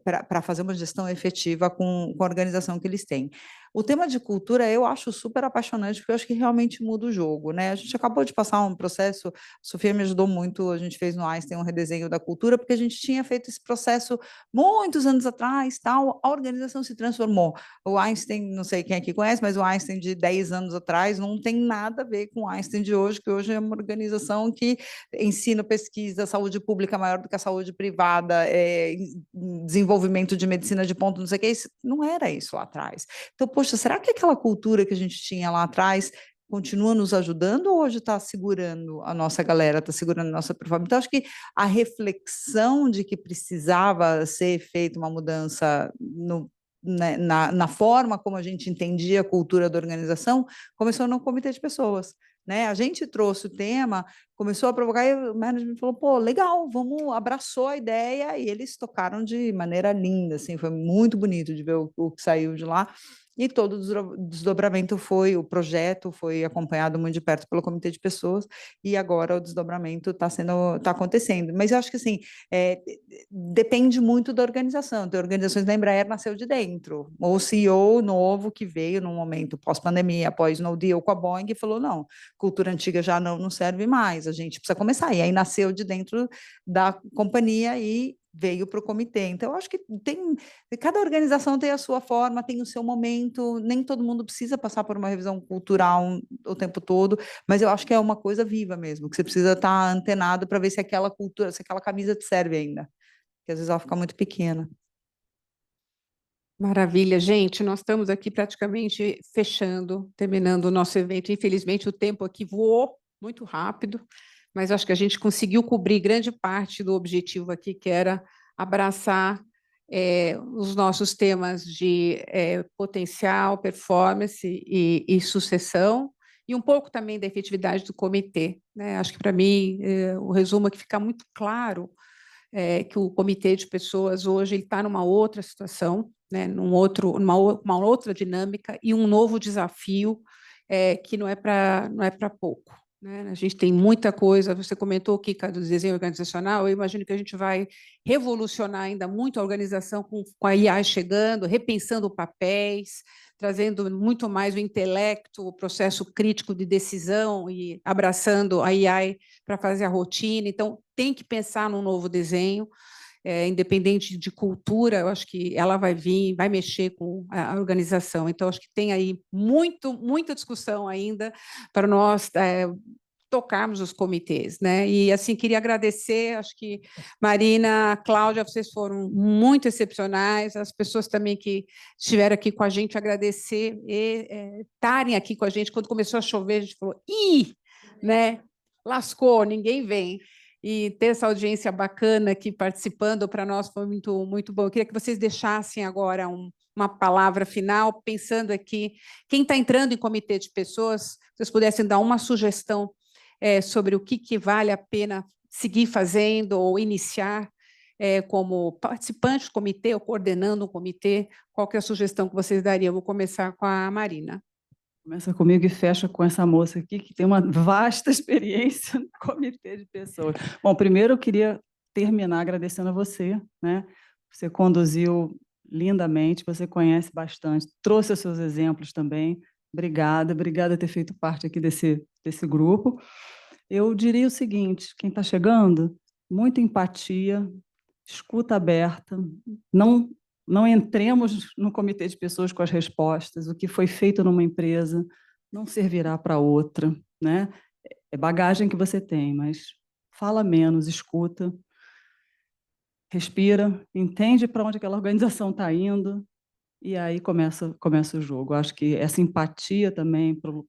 para fazer uma gestão efetiva com a organização que eles têm. O tema de cultura eu acho super apaixonante, porque eu acho que realmente muda o jogo, né? A gente acabou de passar um processo, a Sofia me ajudou muito, a gente fez no Einstein um redesenho da cultura, porque a gente tinha feito esse processo muitos anos atrás, tal, a organização se transformou. O Einstein, não sei quem aqui conhece, mas o Einstein de 10 anos atrás não tem nada a ver com o Einstein de hoje, que hoje é uma organização que ensina pesquisa, saúde pública maior do que a saúde privada, desenvolvimento de medicina de ponto, não sei o que, isso, não era isso lá atrás. Então, poxa, será que aquela cultura que a gente tinha lá atrás continua nos ajudando ou hoje está segurando a nossa galera, está segurando a nossa performance? Então, acho que a reflexão de que precisava ser feita uma mudança na forma como a gente entendia a cultura da organização, começou no comitê de pessoas. Né? A gente trouxe o tema, começou a provocar, e o management falou, pô, legal, abraçou a ideia, e eles tocaram de maneira linda, assim, foi muito bonito de ver o que saiu de lá, e todo o desdobramento o projeto foi acompanhado muito de perto pelo comitê de pessoas, e agora o desdobramento está acontecendo. Mas eu acho que, assim, depende muito da organização. Tem organizações da Embraer nasceu de dentro, ou o CEO novo que veio num momento pós-pandemia, após no deal com a Boeing, e falou, não, cultura antiga já não serve mais, a gente precisa começar. E aí nasceu de dentro da companhia e veio para o comitê. Então, eu acho que cada organização tem a sua forma, tem o seu momento, nem todo mundo precisa passar por uma revisão cultural o tempo todo, mas eu acho que é uma coisa viva mesmo, que você precisa estar antenado para ver se aquela cultura, se aquela camisa te serve ainda, porque às vezes ela fica muito pequena. Maravilha, gente, nós estamos aqui praticamente terminando o nosso evento. Infelizmente, o tempo aqui voou muito rápido, mas acho que a gente conseguiu cobrir grande parte do objetivo aqui, que era abraçar os nossos temas de potencial, performance e sucessão, e um pouco também da efetividade do comitê, né? Acho que, para mim, o resumo é que fica muito claro que o comitê de pessoas hoje está numa outra situação, né? Uma outra dinâmica e um novo desafio que não é para pouco. Né? A gente tem muita coisa, você comentou, Kika, do desenho organizacional, eu imagino que a gente vai revolucionar ainda muito a organização com a IA chegando, repensando papéis, trazendo muito mais o intelecto, o processo crítico de decisão e abraçando a AI para fazer a rotina. Então, tem que pensar num novo desenho. independente de cultura, eu acho que ela vai vir, vai mexer com a organização. Então, acho que tem aí muita discussão ainda para nós tocarmos os comitês, né? E assim queria agradecer, acho que Marina, Cláudia, vocês foram muito excepcionais, as pessoas também que estiveram aqui com a gente, agradecer e estarem aqui com a gente. Quando começou a chover, a gente falou, né? Lascou, ninguém vem. E ter essa audiência bacana aqui participando para nós foi muito bom. Eu queria que vocês deixassem agora uma palavra final, pensando aqui, quem está entrando em comitê de pessoas, vocês pudessem dar uma sugestão sobre o que vale a pena seguir fazendo ou iniciar como participante do comitê ou coordenando um comitê, qual que é a sugestão que vocês dariam? Eu vou começar com a Marina. Começa comigo e fecha com essa moça aqui, que tem uma vasta experiência no comitê de pessoas. Bom, primeiro eu queria terminar agradecendo a você, né? Você conduziu lindamente, você conhece bastante, trouxe os seus exemplos também. Obrigada por ter feito parte aqui desse grupo. Eu diria o seguinte, quem está chegando, muita empatia, escuta aberta, não entremos no comitê de pessoas com as respostas, o que foi feito numa empresa não servirá para outra, né? É bagagem que você tem, mas fala menos, escuta, respira, entende para onde aquela organização está indo, e aí começa o jogo. Acho que essa empatia também para o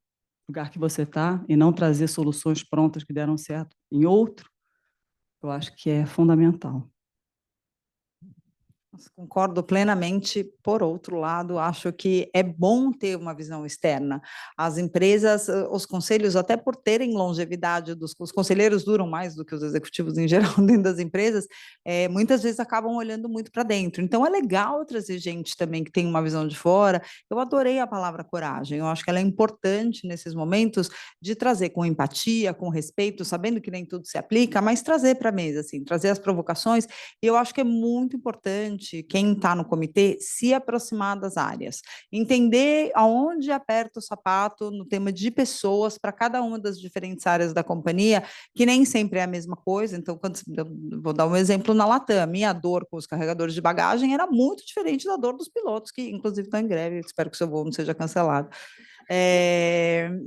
lugar que você está, e não trazer soluções prontas que deram certo em outro, eu acho que é fundamental. Concordo plenamente. Por outro lado, acho que é bom ter uma visão externa. As empresas, os conselhos, até por terem longevidade, os conselheiros duram mais do que os executivos em geral dentro das empresas, muitas vezes acabam olhando muito para dentro. Então, é legal trazer gente também que tem uma visão de fora. Eu adorei a palavra coragem. Eu acho que ela é importante nesses momentos de trazer com empatia, com respeito, sabendo que nem tudo se aplica, mas trazer para a mesa, assim, trazer as provocações. E eu acho que é muito importante quem está no comitê se aproximar das áreas, entender aonde aperta o sapato no tema de pessoas para cada uma das diferentes áreas da companhia, que nem sempre é a mesma coisa. Então, vou dar um exemplo na Latam, minha dor com os carregadores de bagagem era muito diferente da dor dos pilotos, que inclusive estão em greve, espero que seu voo não seja cancelado.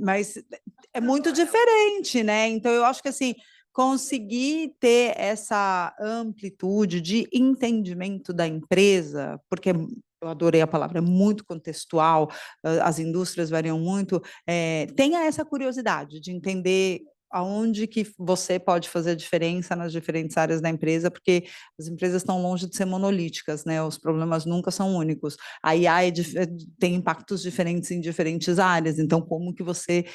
Mas é muito diferente, né? Então, eu acho que assim, conseguir ter essa amplitude de entendimento da empresa, porque eu adorei a palavra, é muito contextual, as indústrias variam muito, tenha essa curiosidade de entender aonde que você pode fazer diferença nas diferentes áreas da empresa, porque as empresas estão longe de ser monolíticas, né? Os problemas nunca são únicos. A IA tem impactos diferentes em diferentes áreas, então como que você,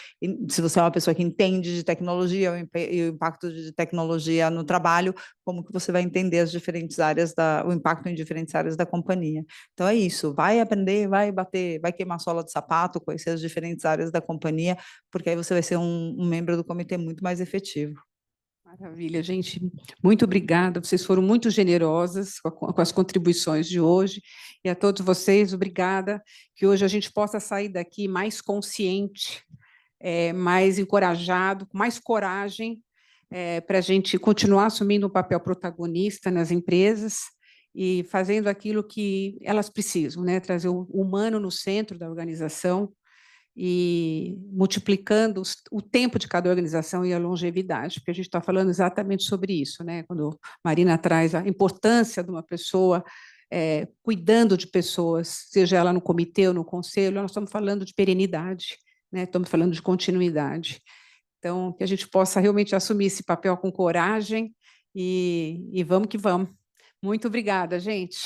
se você é uma pessoa que entende de tecnologia e o impacto de tecnologia no trabalho, como que você vai entender as diferentes áreas, o impacto em diferentes áreas da companhia. Então é isso, vai aprender, vai bater, vai queimar sola de sapato, conhecer as diferentes áreas da companhia, porque aí você vai ser um membro do comitê muito mais efetivo. Maravilha, gente. Muito obrigada. Vocês foram muito generosas com as contribuições de hoje. E a todos vocês, obrigada. Que hoje a gente possa sair daqui mais consciente, mais encorajado, com mais coragem, para a gente continuar assumindo um papel protagonista nas empresas e fazendo aquilo que elas precisam, né? Trazer o humano no centro da organização, e multiplicando o tempo de cada organização e a longevidade, porque a gente está falando exatamente sobre isso, né? Quando a Marina traz a importância de uma pessoa cuidando de pessoas, seja ela no comitê ou no conselho, nós estamos falando de perenidade, né? Estamos falando de continuidade. Então, que a gente possa realmente assumir esse papel com coragem e vamos que vamos. Muito obrigada, gente.